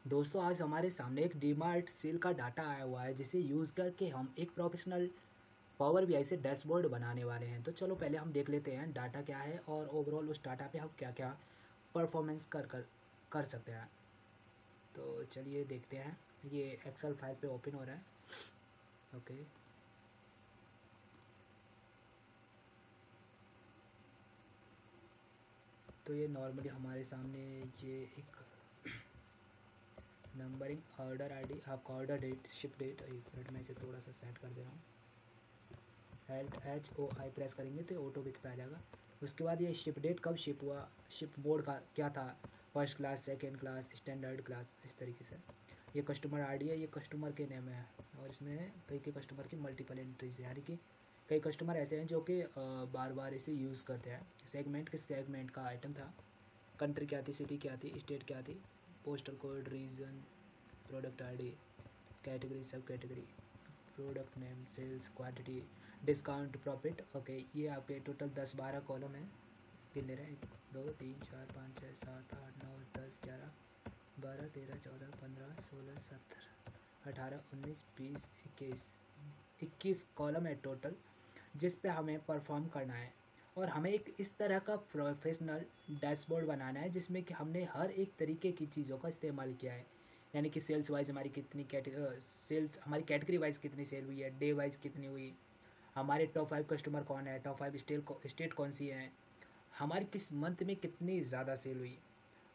दोस्तों आज हमारे सामने एक डीमार्ट सेल का डाटा आया हुआ है जिसे यूज़ करके हम एक प्रोफेशनल पावर बीआई से डैशबोर्ड बनाने वाले हैं। तो चलो पहले हम देख लेते हैं डाटा क्या है और ओवरऑल उस डाटा पे हम क्या क्या परफॉर्मेंस कर सकते हैं। तो चलिए देखते हैं। ये एक्सेल फाइल पे ओपन हो रहा है। ओके, तो ये नॉर्मली हमारे सामने ये एक नंबरिंग ऑर्डर आईडी, आपका ऑर्डर डेट, शिप डेट, एक मिनट में इसे थोड़ा सा सेट कर दे रहा हूँ। HOI प्रेस करेंगे तो ऑटो विथ पे आ जाएगा। उसके बाद ये शिप डेट कब शिप हुआ, शिप मोड का क्या था, first class, second class, standard class, इस तरीके से। ये कस्टमर आईडी है, ये कस्टमर के नेम है और इसमें कई के कस्टमर की मल्टीपल एंट्रीज है, यानी कि कई कस्टमर ऐसे हैं जो कि बार बार इसे यूज़ करते हैं। सेगमेंट, किस सेगमेंट का आइटम था, कंट्री क्या थी, सिटी क्या थी, स्टेट क्या थी, postal code, region, product ID, category, sub category, product name, sales, quantity, discount, profit. Okay, ये आपके टोटल 10-12 कॉलम हैं। गिन ले रहे हैं, 1 2 3 4 5 6 7 8 9 10 11 12 13 14 15 16 17 18 19 20 21 कॉलम है टोटल, जिस पे हमें परफॉर्म करना है। और हमें एक इस तरह का प्रोफेशनल डैशबोर्ड बनाना है जिसमें कि हमने हर एक तरीके की चीज़ों का इस्तेमाल किया है, यानी कि सेल्स वाइज हमारी कितनी सेल्स, हमारी कैटेगरी वाइज कितनी सेल हुई है, डे वाइज कितनी हुई, हमारे टॉप 5 कस्टमर कौन है, टॉप 5 स्टेट कौन सी है, हमारी किस मंथ में कितनी ज़्यादा सेल हुई।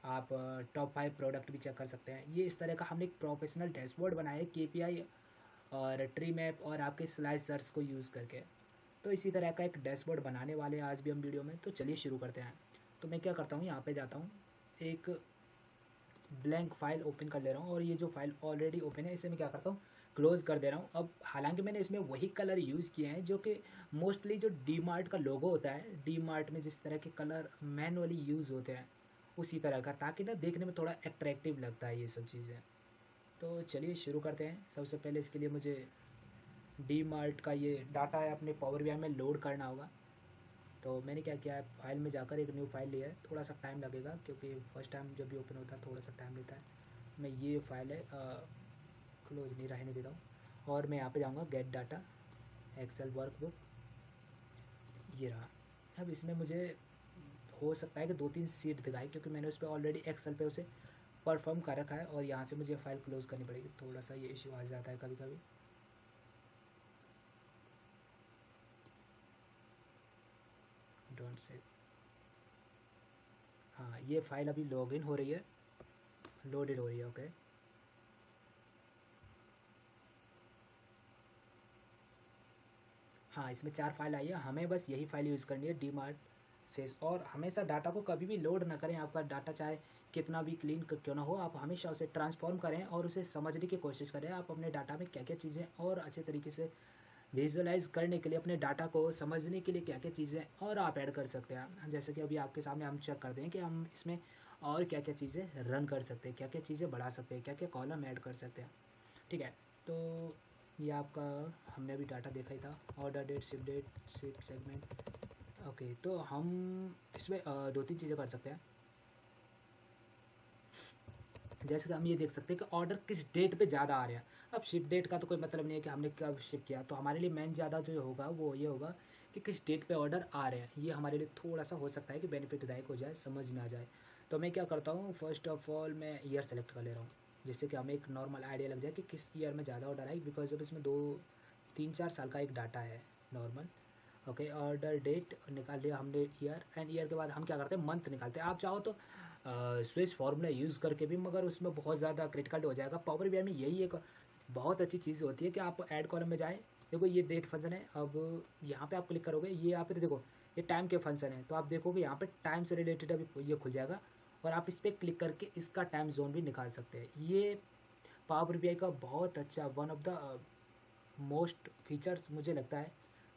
आप टॉप 5 प्रोडक्ट भी चेक कर सकते हैं। ये इस तरह का हमने एक प्रोफेशनल डैशबोर्ड बनाया है KPI और ट्री मैप और आपके स्लाइसर्स को यूज़ करके। तो इसी तरह का एक डैशबोर्ड बनाने वाले हैं आज भी हम वीडियो में। तो चलिए शुरू करते हैं। तो मैं क्या करता हूँ, यहाँ पे जाता हूँ, एक ब्लैंक फाइल ओपन कर ले रहा हूँ और ये जो फाइल ऑलरेडी ओपन है इसे मैं क्या करता हूँ, क्लोज कर दे रहा हूँ। अब हालांकि मैंने इसमें वही कलर यूज़ किए हैं जो कि मोस्टली जो डी मार्ट का लोगो होता है, डी मार्ट में जिस तरह के कलर मैनुअली यूज़ होते हैं उसी तरह का, ताकि ना देखने में थोड़ा अट्रैक्टिव लगता है ये सब चीज़ें। तो चलिए शुरू करते हैं। सबसे पहले इसके लिए मुझे डी मार्ट का ये डाटा है अपने पावर बीआई में लोड करना होगा। तो मैंने क्या किया है, फाइल में जाकर एक न्यू फाइल लिया है। थोड़ा सा टाइम लगेगा क्योंकि फर्स्ट टाइम जब भी ओपन होता है थोड़ा सा टाइम लेता है। मैं ये फाइल है क्लोज नहीं रहने देता हूँ और मैं यहाँ पे जाऊँगा गेट डाटा, एक्सेल वर्कबुक, ये रहा। अब इसमें मुझे हो सकता है कि 2-3 सीट दिखाए क्योंकि मैंने उस पर ऑलरेडी एक्सेल पे उसे परफॉर्म कर रखा है और यहाँ से मुझे फाइल क्लोज़ करनी पड़ेगी। थोड़ा सा ये इशू आ जाता है कभी कभी। Don't save. हाँ, ये फाइल अभी लॉगिन हो रही है, लोडेड हो रही है। ओके, हाँ, इसमें 4 फाइल आई है, हमें बस यही फाइल यूज़ करनी है डी मार्ट से। और हमेशा डाटा को कभी भी लोड ना करें। आपका डाटा चाहे कितना भी क्लीन क्यों ना हो, आप हमेशा उसे ट्रांसफॉर्म करें और उसे समझने की कोशिश करें। आप अपने डाटा में क्या क्या चीज़ें और अच्छे तरीके से विजुअलाइज करने के लिए, अपने डाटा को समझने के लिए क्या क्या चीज़ें और आप ऐड कर सकते हैं। जैसे कि अभी आपके सामने हम चेक करते हैं कि हम इसमें और क्या क्या चीज़ें रन कर सकते हैं, क्या क्या चीज़ें बढ़ा सकते हैं, क्या क्या कॉलम ऐड कर सकते हैं। ठीक है, तो ये आपका हमने अभी डाटा देखा ही था, order date, ship date, ship segment. Okay, तो हम इसमें 2-3 चीज़ें कर सकते हैं। जैसे कि हम ये देख सकते हैं कि ऑर्डर किस डेट पे ज़्यादा आ रहे हैं। अब शिप डेट का तो कोई मतलब नहीं है कि हमने कब शिप किया, तो हमारे लिए मेन ज़्यादा जो होगा वो ये होगा कि किस डेट पे ऑर्डर आ रहे हैं। ये हमारे लिए थोड़ा सा हो सकता है कि बेनिफिटदायक हो जाए, समझ में आ जाए। तो मैं क्या करता हूँ, फर्स्ट ऑफ ऑल मैं ईयर सेलेक्ट कर ले रहा हूँ जिससे कि हमें एक नॉर्मल आइडिया लग जाए कि किस ईयर में ज़्यादा ऑर्डर आए, बिकॉज अब इसमें 2-3-4 साल का एक डाटा है नॉर्मल। ओके, ऑर्डर डेट निकाल लिया हमने, ईयर, एंड ईयर के बाद हम क्या करते हैं, मंथ निकालते हैं। आप चाहो तो स्विच फार्मूला यूज़ करके भी, मगर उसमें बहुत ज़्यादा क्रिटिकल हो जाएगा। पावर बीआई में यही एक बहुत अच्छी चीज़ होती है कि आप ऐड कॉलम में जाएँ, देखो ये डेट फंक्शन है। अब यहाँ पे आप क्लिक करोगे, ये यहाँ पे देखो ये टाइम के फंक्शन है, तो आप देखोगे यहाँ पे टाइम से रिलेटेड अभी ये खुल जाएगा और आप इस पर क्लिक करके इसका टाइम जोन भी निकाल सकते हैं। ये पावर बीआई का बहुत अच्छा one of the most features मुझे लगता है।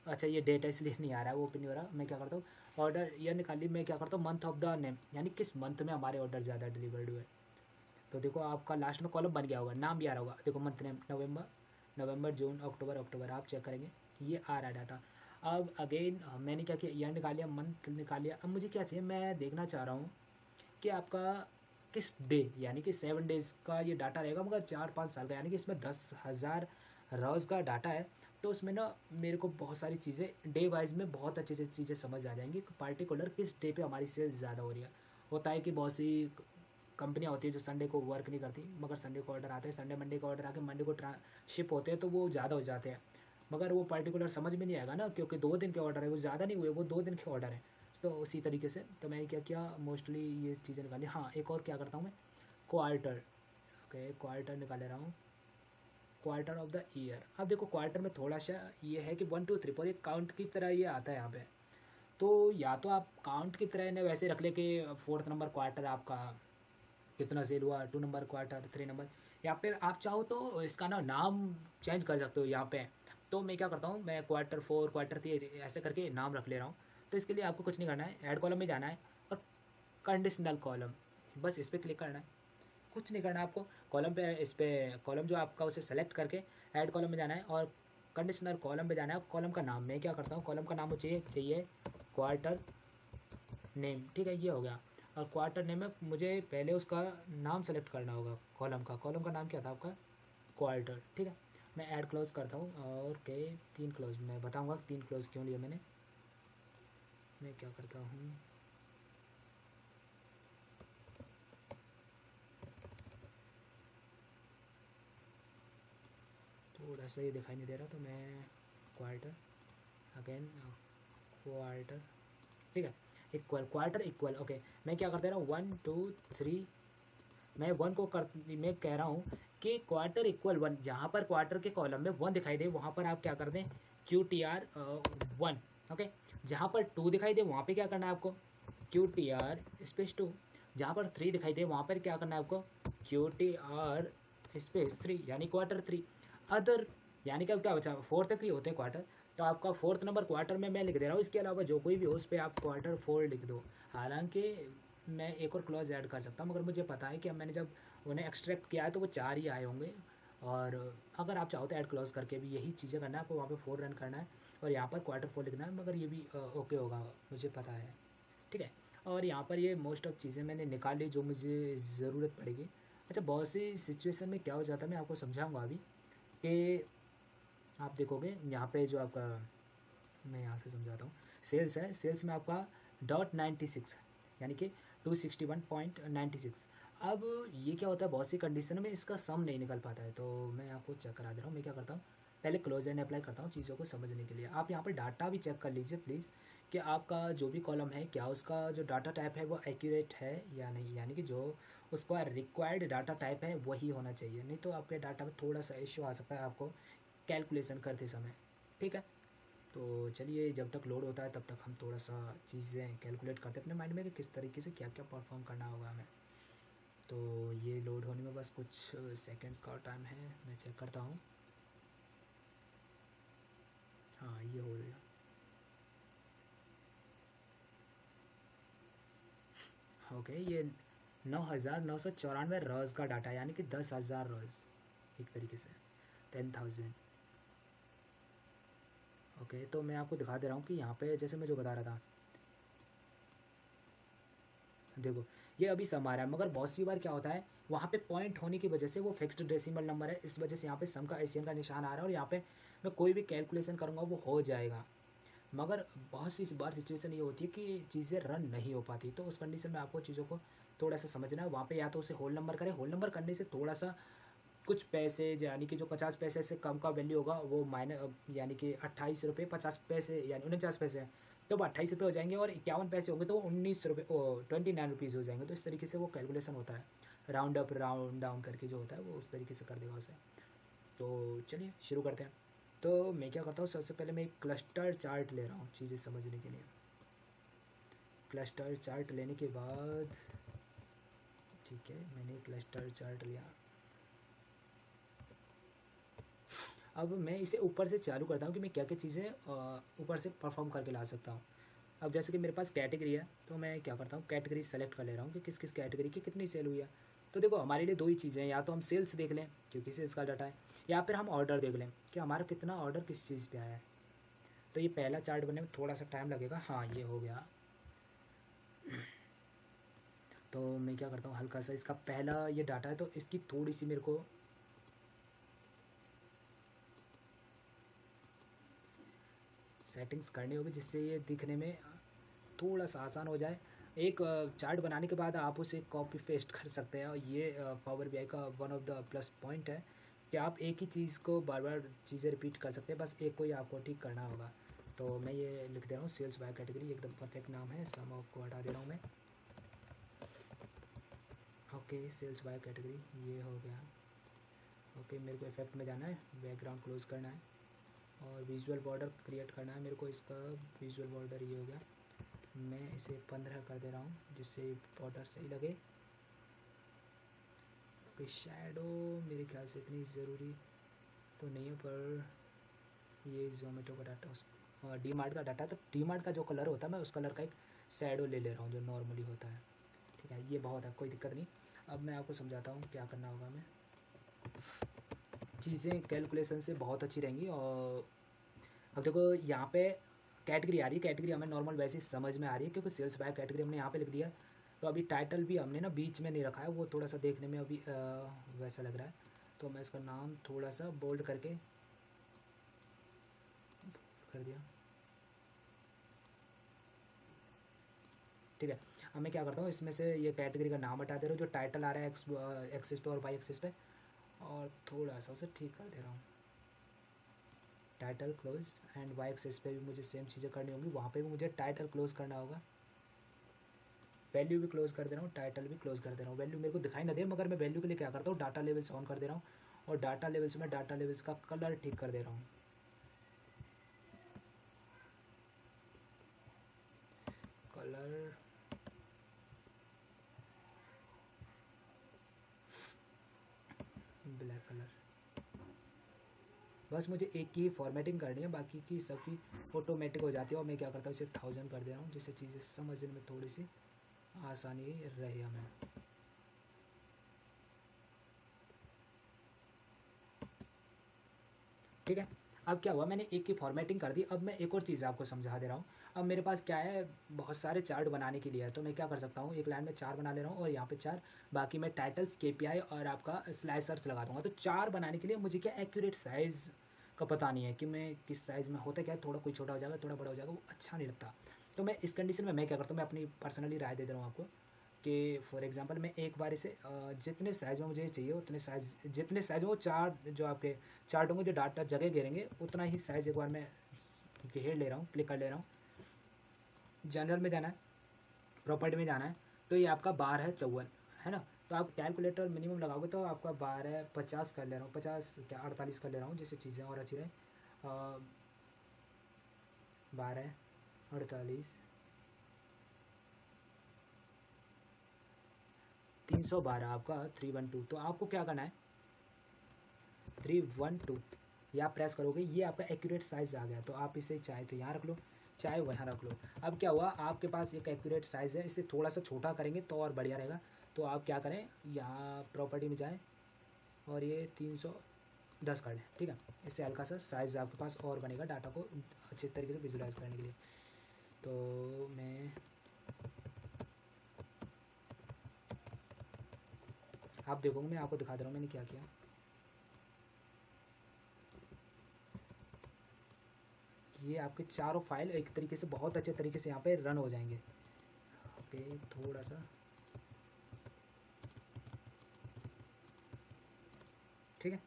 अच्छा, ये डेटा इसलिए नहीं आ रहा है, वो ओपन नहीं हो रहा। मैं क्या करता हूँ, ऑर्डर ईयर निकाल ली, मैं क्या करता हूँ, मंथ ऑफ द नेम, यानी किस मंथ में हमारे ऑर्डर ज़्यादा डिलीवर्ड हुए। तो देखो आपका लास्ट में कॉलम बन गया होगा, नाम भी आ रहा होगा, देखो मंथ नेम नवंबर, नवंबर, जून, अक्टूबर, अक्टूबर, आप चेक करेंगे ये आ रहा है डाटा। अब अगेन मैंने क्या किया, ईयर निकाल लिया, मंथ निकाल लिया। अब मुझे क्या चाहिए, मैं देखना चाह रहा हूँ कि आपका किस डे, यानी कि 7 डेज़ का ये डाटा रहेगा, मगर 4-5 साल का, यानी कि इसमें 10,000 रोज़ का डाटा है। तो उसमें ना मेरे को बहुत सारी चीज़ें डे वाइज में बहुत अच्छी अच्छी चीज़ें समझ आ जाएंगी कि पार्टिकुलर किस डे पे हमारी सेल्स ज़्यादा हो रही है। होता है कि बहुत सी कंपनियाँ होती है जो संडे को वर्क नहीं करती, मगर संडे को ऑर्डर आते हैं, संडे मंडे का ऑर्डर आके मंडे को शिप होते हैं, तो वो ज़्यादा हो जाते हैं। मगर वो पर्टिकुलर समझ में नहीं आएगा ना, क्योंकि 2 दिन के ऑर्डर है, वो ज़्यादा नहीं हुए, वो 2 दिन के ऑर्डर है। तो उसी तरीके से तो मैंने क्या किया, मोस्टली ये चीज़ें निकाली। हाँ, एक और क्या करता हूँ मैं, क्वार्टर। ओके, क्वार्टर निकाले रहा हूँ, क्वार्टर ऑफ द ईयर। अब देखो क्वार्टर में थोड़ा सा ये है कि 1 2 3 4 एक काउंट की तरह ये आता है यहाँ पे। तो या तो आप काउंट की तरह ने वैसे रख ले कि 4th नंबर क्वार्टर आपका कितना सेल हुआ, 2 नंबर क्वार्टर, 3 नंबर, या फिर आप चाहो तो इसका ना नाम चेंज कर सकते हो यहाँ पे। तो मैं क्या करता हूँ, मैं Q4 Q3 ऐसे करके नाम रख ले रहा हूँ। तो इसके लिए आपको कुछ नहीं करना है, ऐड कॉलम में जाना है और कंडीशनल कॉलम, बस इस पर क्लिक करना है, कुछ नहीं करना है आपको। कॉलम पे, इस पर कॉलम जो आपका उसे सेलेक्ट करके ऐड कॉलम में जाना है और कंडीशनल कॉलम पे जाना है। कॉलम का नाम मैं क्या करता हूँ, कॉलम का नाम मुझे चाहिए क्वार्टर नेम, ठीक है, ये हो गया। और क्वार्टर नेम में मुझे पहले उसका नाम सेलेक्ट करना होगा कॉलम का नाम क्या था आपका, क्वार्टर, ठीक है। मैं ऐड क्लोज करता हूँ और के 3 क्लोज, मैं बताऊँगा 3 क्लोज क्यों लिया मैंने। मैं क्या करता हूँ, थोड़ा सा ये दिखाई नहीं दे रहा, तो मैं क्वार्टर अगेन, क्वार्टर, ठीक है, इक्वल क्वार्टर इक्वल, ओके। मैं क्या कर दे रहा हूँ, 1 2 3, मैं 1 को कर, मैं कह रहा हूँ कि Q=1, जहाँ पर क्वार्टर के कॉलम में 1 दिखाई दे वहाँ पर आप क्या कर दें, QTR 1, ओके। जहाँ पर 2 दिखाई दे वहाँ पे क्या करना है आपको, QTR_2, जहाँ पर 3 दिखाई दे वहाँ पर क्या करना है आपको, QTR_3, यानी Q3। अदर, यानी कि अब क्या बचा, 4 तक ही होते हैं क्वार्टर, तो आपका 4th नंबर क्वार्टर में मैं लिख दे रहा हूँ। इसके अलावा जो कोई भी हो उस पर आप Q4 लिख दो। हालांकि मैं एक और क्लॉज ऐड कर सकता हूँ, मगर मुझे पता है कि अब मैंने जब उन्हें एक्सट्रैक्ट किया है तो वो 4 ही आए होंगे। और अगर आप चाहो तो ऐड क्लॉज करके भी यही चीज़ें करना है आपको, वहाँ पे 4 रन करना है और यहाँ पर Q4 लिखना है, मगर ये भी ओके होगा, मुझे पता है, ठीक है। और यहाँ पर ये मोस्ट ऑफ चीज़ें मैंने निकाल ली जो मुझे ज़रूरत पड़ेगी। अच्छा, बहुत सी सिचुएशन में क्या हो जाता है मैं आपको समझाऊँगा अभी, कि आप देखोगे यहाँ पे जो आपका, मैं यहाँ से समझाता हूँ, सेल्स है, सेल्स में आपका .96, यानी कि 261.96। अब ये क्या होता है, बहुत सी कंडीशन में इसका सम नहीं निकल पाता है, तो मैं आपको चेक करा दे रहा हूँ। मैं क्या करता हूँ, पहले क्लोज एंड अप्लाई करता हूँ चीज़ों को समझने के लिए। आप यहाँ पर डाटा भी चेक कर लीजिए प्लीज़, कि आपका जो भी कॉलम है क्या उसका जो डाटा टाइप है वो एक्यूरेट है या नहीं, यानी कि जो उसका रिक्वायर्ड डाटा टाइप है वही होना चाहिए, नहीं तो आपके डाटा में थोड़ा सा इश्यू आ सकता है आपको कैलकुलेशन करते समय, ठीक है। तो चलिए, जब तक लोड होता है तब तक हम थोड़ा सा चीज़ें कैलकुलेट करते हैं अपने माइंड में कि किस तरीके से क्या क्या परफॉर्म करना होगा हमें। तो ये लोड होने में बस कुछ सेकंड्स का टाइम है, मैं चेक करता हूँ। हाँ, ये हो गया। ओके, ये 9,994 रोज़ का डाटा है, यानी कि 10,000 रोज़ एक तरीके से, 10,000। ओके, तो मैं आपको दिखा दे रहा हूँ कि यहाँ पे जैसे मैं जो बता रहा था, देखो ये अभी सम आ रहा है, मगर बहुत सी बार क्या होता है, वहाँ पे पॉइंट होने की वजह से वो फिक्स्ड डेसिमल नंबर है, इस वजह से यहाँ पे सम का एशियन का निशान आ रहा है और यहाँ पे मैं कोई भी कैलकुलेशन करूँगा वो हो जाएगा। मगर बहुत सी बार सिचुएशन ये होती है कि चीज़ें रन नहीं हो पाती, तो उस कंडीशन में आपको चीज़ों को थोड़ा सा समझना है। वहाँ पे या तो उसे होल नंबर करें, होल नंबर करने से थोड़ा सा कुछ पैसे, यानी कि जो 50 पैसे से कम का वैल्यू होगा वो यानी कि 28 रुपये 50 पैसे यानी 49 पैसे हैं, तो वो 28 रुपये हो जाएंगे, और 51 पैसे होंगे तो वो 19 रुपये 29 रुपीज़ हो जाएंगे। तो इस तरीके से वो कैलकुलेशन होता है, राउंड अप राउंड डाउन करके जो होता है वो उस तरीके से कर देगा उसे। तो चलिए शुरू करते हैं। तो मैं क्या करता हूँ, सबसे पहले मैं एक क्लस्टर चार्ट ले रहा हूँ चीज़ें समझने के लिए। क्लस्टर चार्ट लेने के बाद, ठीक है, मैंने क्लस्टर चार्ट लिया। अब मैं इसे ऊपर से चालू करता हूँ कि मैं क्या क्या चीज़ें ऊपर से परफॉर्म करके ला सकता हूँ। अब जैसे कि मेरे पास कैटेगरी है, तो मैं क्या करता हूँ, कैटेगरी सेलेक्ट कर ले रहा हूँ कि किस किस कैटेगरी की कितनी सेल हुई है। तो देखो हमारे लिए दो ही चीज़ें हैं, या तो हम सेल्स देख लें क्योंकि सेल्स का डाटा है, या फिर हम ऑर्डर देख लें कि हमारा कितना ऑर्डर किस चीज़ पे आया है। तो ये पहला चार्ट बनने में थोड़ा सा टाइम लगेगा। हाँ, ये हो गया। तो मैं क्या करता हूँ, हल्का सा इसका पहला ये डाटा है तो इसकी थोड़ी सी मेरे को सेटिंग्स करनी होगी जिससे ये दिखने में थोड़ा सा आसान हो जाए। एक चार्ट बनाने के बाद आप उसे कॉपी पेस्ट कर सकते हैं, और ये पावर बीआई का one of the plus point है कि आप एक ही चीज़ को बार बार चीज़ें रिपीट कर सकते हैं, बस एक को ही आपको ठीक करना होगा। तो मैं ये लिख दे रहा हूँ सेल्स बाय कैटेगरी, एकदम परफेक्ट नाम है, सम ऑफ को हटा दे रहा हूँ मैं। ओके, सेल्स बाय कैटेगरी ये हो गया। ओके, मेरे को इफेक्ट में जाना है, बैकग्राउंड क्लोज करना है और विजुअल बॉर्डर क्रिएट करना है मेरे को। इसका विजुअल बॉर्डर ये हो गया, मैं इसे 15 कर दे रहा हूँ जिससे बॉर्डर सही लगे। ओके, शैडो मेरे ख्याल से इतनी ज़रूरी तो नहीं है, पर ये जोमेटो का डाटा और डी मार्ट का डाटा, तो डी मार्ट का जो कलर होता है मैं उस कलर का एक शैडो ले ले रहा हूँ जो नॉर्मली होता है। ठीक है, ये बहुत है, कोई दिक्कत नहीं। अब मैं आपको समझाता हूँ क्या करना होगा। मैं चीज़ें कैलकुलेशन से बहुत अच्छी रहेंगी। और अब देखो यहाँ पे कैटेगरी आ रही है, कैटेगरी हमें नॉर्मल वैसे ही समझ में आ रही है क्योंकि सेल्स बाय कैटेगरी हमने यहाँ पे लिख दिया। तो अभी टाइटल भी हमने ना बीच में नहीं रखा है, वो थोड़ा सा देखने में अभी वैसा लग रहा है। तो मैं इसका नाम थोड़ा सा बोल्ड करके कर दिया। ठीक है, अब मैं क्या करता हूँ, इसमें से ये कैटेगरी का नाम हटा दे रहा हूँ, जो टाइटल आ रहा है एक्सिस पे और वाई एक्सिस पे, और थोड़ा सा उसे ठीक कर दे रहा हूँ। Title close, and Y axis पे भी मुझे सेम चीज़ें करनी होंगी, वहाँ पे भी मुझे टाइटल क्लोज करना होगा। वैल्यू भी क्लोज कर दे रहा हूँ, टाइटल भी क्लोज कर दे रहा हूँ। वैल्यू मेरे को दिखाई ना दे, मगर मैं वैल्यू के लिए क्या करता हूँ, डाटा लेवल्स ऑन कर दे रहा हूँ, और डाटा लेवल्स में डाटा लेवल्स का कलर ठीक कर दे रहा हूँ। कलर ब्लैक कलर, बस मुझे एक की फॉर्मेटिंग करनी है, बाकी की सबकी ऑटोमेटिक हो जाती है। और मैं क्या करता हूँ, इसे 1000 कर दे रहा हूँ जिससे चीज़ें समझने में थोड़ी सी आसानी रहे हमें। ठीक है, अब क्या हुआ, मैंने एक की फॉर्मेटिंग कर दी। अब मैं एक और चीज़ आपको समझा दे रहा हूँ। अब मेरे पास क्या है, बहुत सारे चार्ट बनाने के लिए है, तो मैं क्या कर सकता हूँ, एक लाइन में 4 बना ले रहा हूँ और यहाँ पे 4, बाकी मैं टाइटल्स केपीआई और आपका स्लाइसर्स लगा दूंगा। तो 4 बनाने के लिए मुझे क्या एक्यूरेट साइज़ का पता नहीं है कि मैं किस साइज़ में, होता क्या है, थोड़ा कोई छोटा हो जाएगा, थोड़ा बड़ा हो जाएगा, वो अच्छा नहीं लगता। तो मैं इस कंडीशन में मैं क्या करता हूँ, मैं अपनी पर्सनली राय दे दे रहा हूँ आपको कि फॉर एग्जांपल मैं एक बार इसे जितने साइज़ में मुझे चाहिए उतने साइज़, जितने साइज़ में वो चार जो आपके चार्ट होंगे, जो डाटा जगह घेरेंगे, उतना ही साइज़ एक बार मैं घेर ले रहा हूँ, क्लिक कर ले रहा हूँ। जनरल में जाना है, प्रॉपर्टी में जाना है, तो ये आपका 12 है 54, है ना। तो आप कैलकुलेटर मिनिमम लगाओगे तो आपका 12 50 कर ले रहा हूँ, 50 क्या 48 कर ले रहा हूँ जिससे चीज़ें और अच्छी रहे। 12 48 312 आपका 312। तो आपको क्या करना है, 312 या प्रेस करोगे, ये आपका एक्यूरेट साइज़ आ गया। तो आप इसे चाहे तो यहाँ रख लो, चाहे वहाँ रख लो। अब क्या हुआ, आपके पास एक एक्यूरेट साइज़ है, इसे थोड़ा सा छोटा करेंगे तो और बढ़िया रहेगा। तो आप क्या करें, यहाँ प्रॉपर्टी में जाएँ और ये 310 कर लें। ठीक है, इससे हल्का सा साइज़ आपके पास और बनेगा डाटा को अच्छे तरीके से विजुलाइज करने के लिए। तो मैं आप देखोगे, मैं आपको दिखा दे रहा हूँ मैंने क्या किया। ये आपके चारों फाइल एक तरीके से बहुत अच्छे तरीके से यहाँ पे रन हो जाएंगे। पे थोड़ा सा, ठीक है।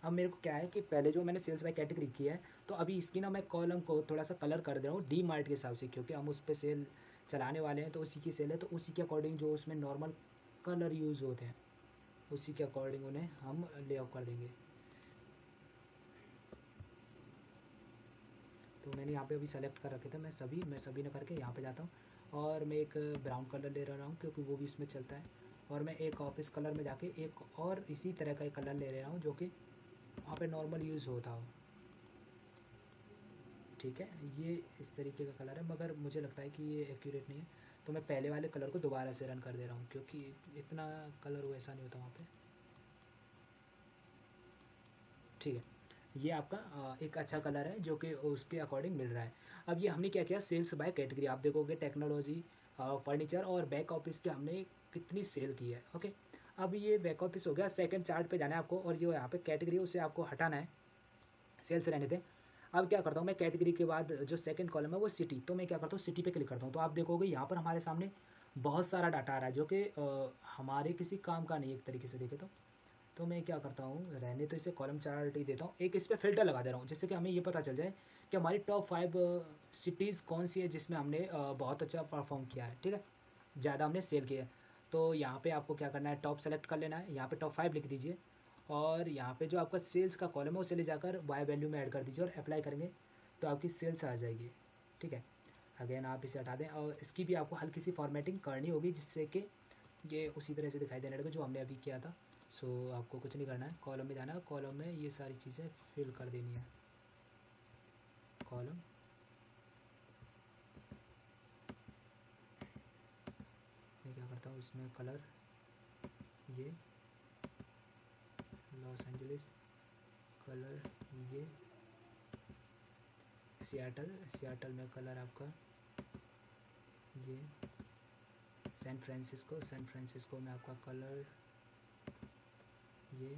अब मेरे को क्या है कि पहले जो मैंने सेल्स बाय कैटेगरी की है, तो अभी इसकी ना मैं कॉलम को थोड़ा सा कलर कर दे रहा हूँ डी मार्ट के हिसाब से, क्योंकि हम उस पर सेल चलाने वाले हैं, तो उसी की सेल है, तो उसी के अकॉर्डिंग जो उसमें नॉर्मल कलर यूज़ होते हैं उसी के अकॉर्डिंग उन्हें हम ले ऑफ कर देंगे। तो मैंने यहाँ पे अभी सेलेक्ट कर रखे थे, मैं सभी ने करके यहाँ पे जाता हूँ, और मैं एक ब्राउन कलर ले रहा हूँ क्योंकि वो भी इसमें चलता है। और मैं एक ऑफिस कलर में जाके एक और इसी तरह का एक कलर ले रहा हूँ जो कि वहाँ पे नॉर्मल यूज़ होता हो। ठीक है, ये इस तरीके का कलर है, मगर मुझे लगता है कि ये एक्यूरेट नहीं है, तो मैं पहले वाले कलर को दोबारा से रन कर दे रहा हूँ क्योंकि इतना कलर वैसा नहीं होता वहाँ पे। ठीक है, ये आपका एक अच्छा कलर है जो कि उसके अकॉर्डिंग मिल रहा है। अब ये हमने क्या किया, सेल्स बाय कैटेगरी, आप देखोगे टेक्नोलॉजी, फर्नीचर और बैक ऑफिस के हमने कितनी सेल की है। ओके, अब ये बैक ऑफिस हो गया। सेकंड चार्ट पे जाना है आपको और जो यहाँ पे कैटेगरी उसे आपको हटाना है, सेल्स रहने दें। अब क्या करता हूँ मैं, कैटेगरी के बाद जो सेकंड कॉलम है वो सिटी, तो मैं क्या करता हूँ सिटी पे क्लिक करता हूँ। तो आप देखोगे यहाँ पर हमारे सामने बहुत सारा डाटा आ रहा है जो कि हमारे किसी काम का नहीं है एक तरीके से देखे तो मैं क्या करता हूँ, रहने तो इसे कॉलम चार्ट ही देता हूँ, एक इस पर फिल्टर लगा दे रहा हूँ जिससे कि हमें ये पता चल जाए कि हमारी टॉप 5 सिटीज़ कौन सी है जिसमें हमने बहुत अच्छा परफॉर्म किया है, ठीक है, ज़्यादा हमने सेल किया है। तो यहाँ पे आपको क्या करना है, टॉप सेलेक्ट कर लेना है, यहाँ पे टॉप 5 लिख दीजिए और यहाँ पे जो आपका सेल्स का कॉलम है उसे ले जाकर बाय वैल्यू में ऐड कर दीजिए और अप्लाई करेंगे तो आपकी सेल्स आ जाएगी, ठीक है। अगेन आप इसे हटा दें और इसकी भी आपको हल्की सी फॉर्मेटिंग करनी होगी जिससे कि ये उसी तरह से दिखाई देने लगे जो हमने अभी किया था। सो आपको कुछ नहीं करना है, कॉलम में जाना है, कॉलम में ये सारी चीज़ें फिल कर देनी है। कॉलम मैं क्या करता हूँ, इसमें कलर ये लॉस एंजलिस, कलर ये सियाटल, सियाटल में कलर आपका ये सैन फ्रांसिस्को, सैन फ्रांसिस्को में आपका कलर ये,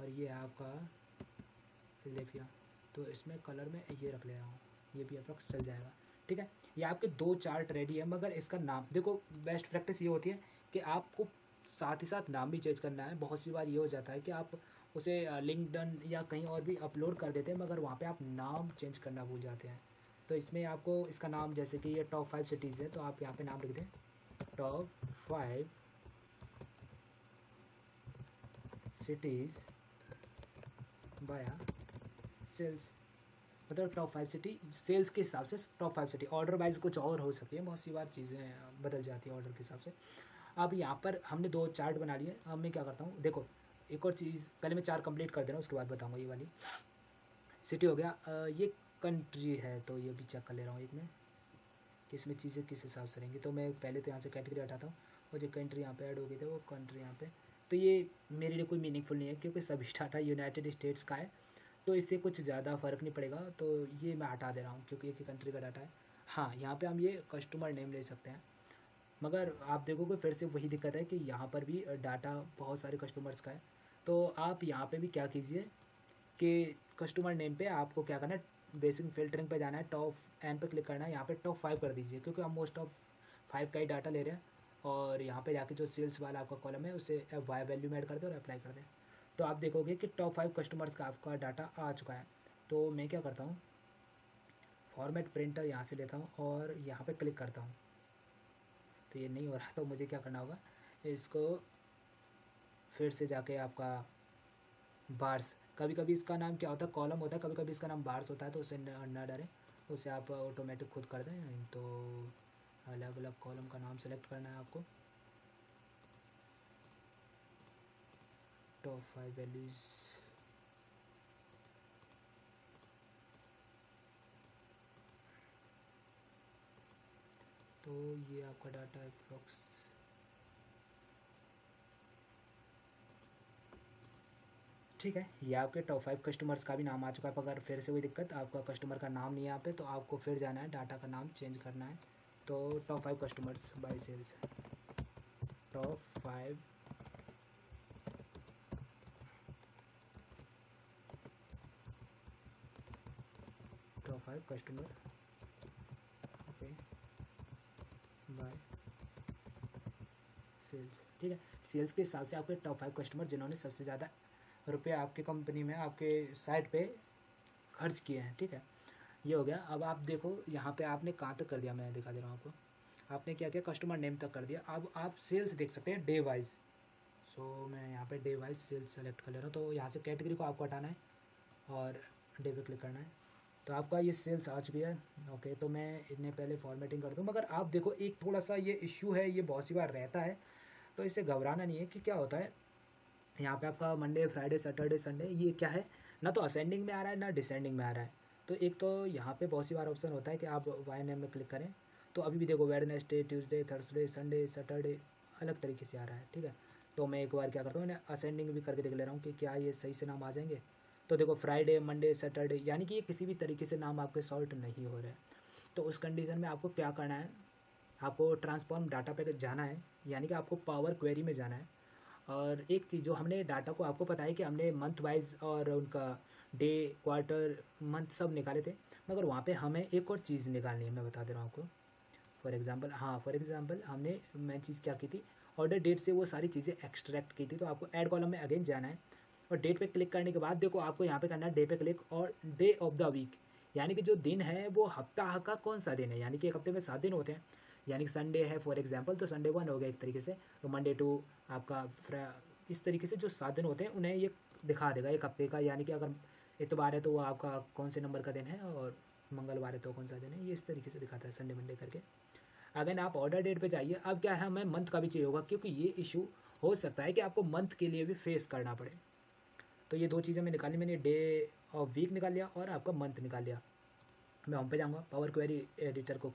और ये है आपका फिलाडेल्फिया, तो इसमें कलर में ये रख ले रहा हूँ, ये भी अप्रॉक्स चल जाएगा, ठीक है। ये आपके 2 चार्ट रेडी है, मगर इसका नाम देखो, बेस्ट प्रैक्टिस ये होती है कि आपको साथ ही साथ नाम भी चेंज करना है। बहुत सी बार ये हो जाता है कि आप उसे लिंक्डइन या कहीं और भी अपलोड कर देते हैं मगर वहाँ पे आप नाम चेंज करना भूल जाते हैं। तो इसमें आपको इसका नाम, जैसे कि ये टॉप 5 सिटीज़ है तो आप यहाँ पे नाम लिख दें, टॉप 5 सिटीज़ बाया सेल्स, मतलब टॉप 5 सिटी सेल्स के हिसाब से टॉप 5 सिटी, ऑर्डर वाइज कुछ और हो सकती है, बहुत सी बार चीज़ें बदल जाती हैं ऑर्डर के हिसाब से। अब यहाँ पर हमने 2 चार्ट बना लिए। अब मैं क्या करता हूँ, देखो एक और चीज़, पहले मैं 4 कंप्लीट कर दे रहा हूँ उसके बाद बताऊँगा। ये वाली सिटी हो गया, ये कंट्री है तो ये भी चेक कर ले रहा हूँ एक में कि इसमें चीज़ें किस हिसाब से रहेंगी। तो मैं पहले तो यहाँ से कैटेगरी हटाता हूँ और जो कंट्री यहाँ पे ऐड हो गई थी वो कंट्री यहाँ पे, तो ये मेरे लिए कोई मीनिंगफुल नहीं है क्योंकि सभी डाटा यूनाइटेड स्टेट्स का है, तो इससे कुछ ज़्यादा फ़र्क नहीं पड़ेगा, तो ये मैं हटा दे रहा हूँ क्योंकि एक ही कंट्री का डाटा है। हाँ, यहाँ पे हम ये कस्टमर नेम ले सकते हैं, मगर आप देखोगे फिर से वही दिक्कत है कि यहाँ पर भी डाटा बहुत सारे कस्टमर्स का है। तो आप यहाँ पे भी क्या कीजिए कि कस्टमर नेम पे आपको क्या करना है, बेसिक फ़िल्टरिंग पे जाना है, टॉप एन पे क्लिक करना है, यहाँ पे टॉप 5 कर दीजिए क्योंकि हम मोस्ट ऑफ 5 का ही डाटा ले रहे हैं। और यहाँ पे जाके जो सेल्स वाला आपका कॉलम है उसे वाई वैल्यू में ऐड कर दें और अप्लाई कर दें, तो आप देखोगे कि टॉप 5 कस्टमर्स का आपका डाटा आ चुका है। तो मैं क्या करता हूँ, फॉर्मेट प्रिंटर यहाँ से लेता हूँ और यहाँ पे क्लिक करता हूँ, तो ये नहीं हो रहा तो मुझे क्या करना होगा, इसको फिर से जाके आपका बार्स, कभी कभी इसका नाम क्या होता है, कॉलम होता है, कभी कभी इसका नाम बार्स होता है, तो उसे ना डरें, उसे आप ऑटोमेटिक खुद कर दें। तो अलग अलग कॉलम का नाम सेलेक्ट करना है आपको, टॉप 5 वैल्यूज़, तो ये आपका डाटा अप्रॉक्स, ठीक है। ये आपके टॉप 5 कस्टमर्स का भी नाम आ चुका है। अगर फिर से कोई दिक्कत, आपका कस्टमर का नाम नहीं है यहाँ पे, तो आपको फिर जाना है, डाटा का नाम चेंज करना है। तो top 5 customers by sales, top 5 top 5 customer, okay, by sales, ठीक है। सेल्स के हिसाब से आपके टॉप 5 कस्टमर जिन्होंने सबसे ज़्यादा रुपये आपके कंपनी में, आपके साइट पे खर्च किए हैं, ठीक है। ये हो गया। अब आप देखो यहाँ पे आपने कहाँ तक कर दिया, मैं दिखा दे रहा हूँ आपको। आपने क्या किया, कस्टमर नेम तक कर दिया। अब आप सेल्स देख सकते हैं डे वाइज, सो मैं यहाँ पे डे वाइज सेल्स सेलेक्ट कर ले रहा हूँ। तो यहाँ से कैटेगरी को आपको हटाना है और डे पे क्लिक करना है, तो आपका ये सेल्स आ चुकी है। ओके, तो मैं इन्हें पहले फॉर्मेटिंग कर दूँ, मगर आप देखो एक थोड़ा सा ये इश्यू है, ये बहुत सी बार रहता है, तो इससे घबराना नहीं है। कि क्या होता है, यहाँ पे आपका मंडे फ्राइडे सैटरडे संडे ये क्या है, ना तो असेंडिंग में आ रहा है ना डिसेंडिंग में आ रहा है। तो एक तो यहाँ पे बहुत सी बार ऑप्शन होता है कि आप वाई नेम में क्लिक करें, तो अभी भी देखो Wednesday Tuesday Thursday Sunday Saturday अलग तरीके से आ रहा है, ठीक है। तो मैं एक बार क्या करता हूँ, इन्हें असेंडिंग भी करके देख ले रहा हूँ कि क्या ये सही से नाम आ जाएंगे। तो देखो फ्राइडे, मंडे, सैटरडे, यानी कि ये किसी भी तरीके से नाम आपके सॉर्ट नहीं हो रहे हैं। तो उस कंडीशन में आपको क्या करना है, आपको ट्रांसफॉर्म डाटा पे जाना है, यानी कि आपको पावर क्वेरी में जाना है। और एक चीज़ जो हमने डाटा को, आपको पता है कि हमने मंथ वाइज और उनका डे, क्वार्टर, मंथ सब निकाले थे, मगर वहाँ पे हमें एक और चीज़ निकालनी है, मैं बता दे रहा हूँ आपको। फॉर एग्जांपल हमने मैं चीज़ क्या की थी, ऑर्डर डेट से वो सारी चीज़ें एक्सट्रैक्ट की थी। तो आपको ऐड कॉलम में अगेन जाना है और डेट पे क्लिक करने के बाद देखो आपको यहाँ पे करना है डे पे क्लिक, और डे ऑफ द वीक, यानी कि जो दिन है वो हफ्ता का कौन सा दिन है, यानी कि एक हफ्ते में 7 दिन होते हैं, यानी कि संडे है फॉर एग्जांपल, तो संडे 1 हो गया एक तरीके से। तो मंडे टू आपका इस तरीके से जो 7 दिन होते हैं उन्हें ये दिखा देगा एक हफ्ते का, यानी कि अगर इतवार है तो वो आपका कौन से नंबर का दिन है, और मंगलवार है तो कौन सा दिन है, ये इस तरीके से दिखाता है संडे मंडे करके। अगर आप ऑर्डर डेट पे जाइए, अब क्या है, हमें मंथ का भी चाहिए होगा, क्योंकि ये इशू हो सकता है कि आपको मंथ के लिए भी फेस करना पड़े। तो ये दो चीज़ें मैं निकाली, मैंने डे ऑफ वीक निकाल लिया और आपका मंथ निकाल लिया। मैं होम पे जाऊँगा, पावर क्वेरी एडिटर को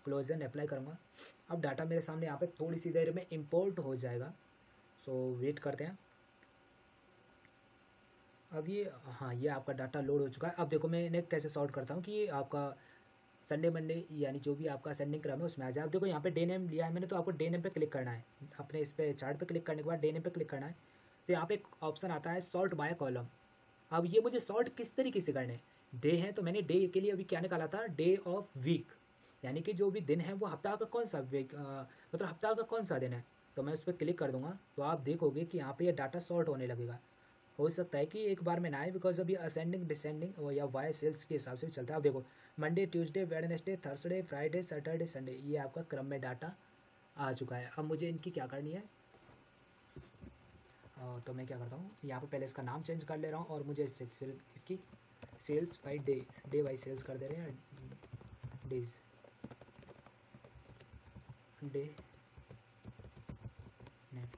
क्लोज एंड अप्लाई करूँगा। अब डाटा मेरे सामने यहाँ पे थोड़ी सी देर में इम्पोर्ट हो जाएगा, सो वेट करते हैं। अब ये, हाँ, ये आपका डाटा लोड हो चुका है। अब देखो मैं इन्हें कैसे सॉर्ट करता हूँ कि ये आपका संडे मंडे, यानी जो भी आपका सेंडिंग क्रम है उसमें आ जाए। अब देखो यहाँ पे डे नेम लिया है मैंने, तो आपको डे नेम पे क्लिक करना है, अपने इस पे चार्ट पे क्लिक करने के बाद डे नेम पे क्लिक करना है। तो यहाँ पे एक ऑप्शन आता है सॉर्ट बाय कॉलम। अब ये मुझे सॉर्ट किस तरीके से करने, डे है तो मैंने डे के लिए अभी क्या निकाला था, डे ऑफ वीक, यानी कि जो भी दिन है वो हफ्ता का कौन सा वीक, मतलब हफ्ता का कौन सा दिन है। तो मैं उस पर क्लिक कर दूंगा तो आप देखोगे कि यहाँ पे ये डाटा सॉर्ट होने लगेगा। हो सकता है कि एक बार में ना आए, बिकॉज अभी असेंडिंग डिसेंडिंग या वाई सेल्स के हिसाब से भी चलता है। अब देखो Monday, Tuesday, Wednesday, Thursday, Friday, Saturday, Sunday, ये आपका क्रम में डाटा आ चुका है। अब मुझे इनकी क्या करनी है, तो मैं क्या करता हूँ, यहाँ पे पहले इसका नाम चेंज कर ले रहा हूँ, और मुझे इससे फिर इसकी sales by day, day wise sales कर दे रहे हैं, डेज, डे नेम।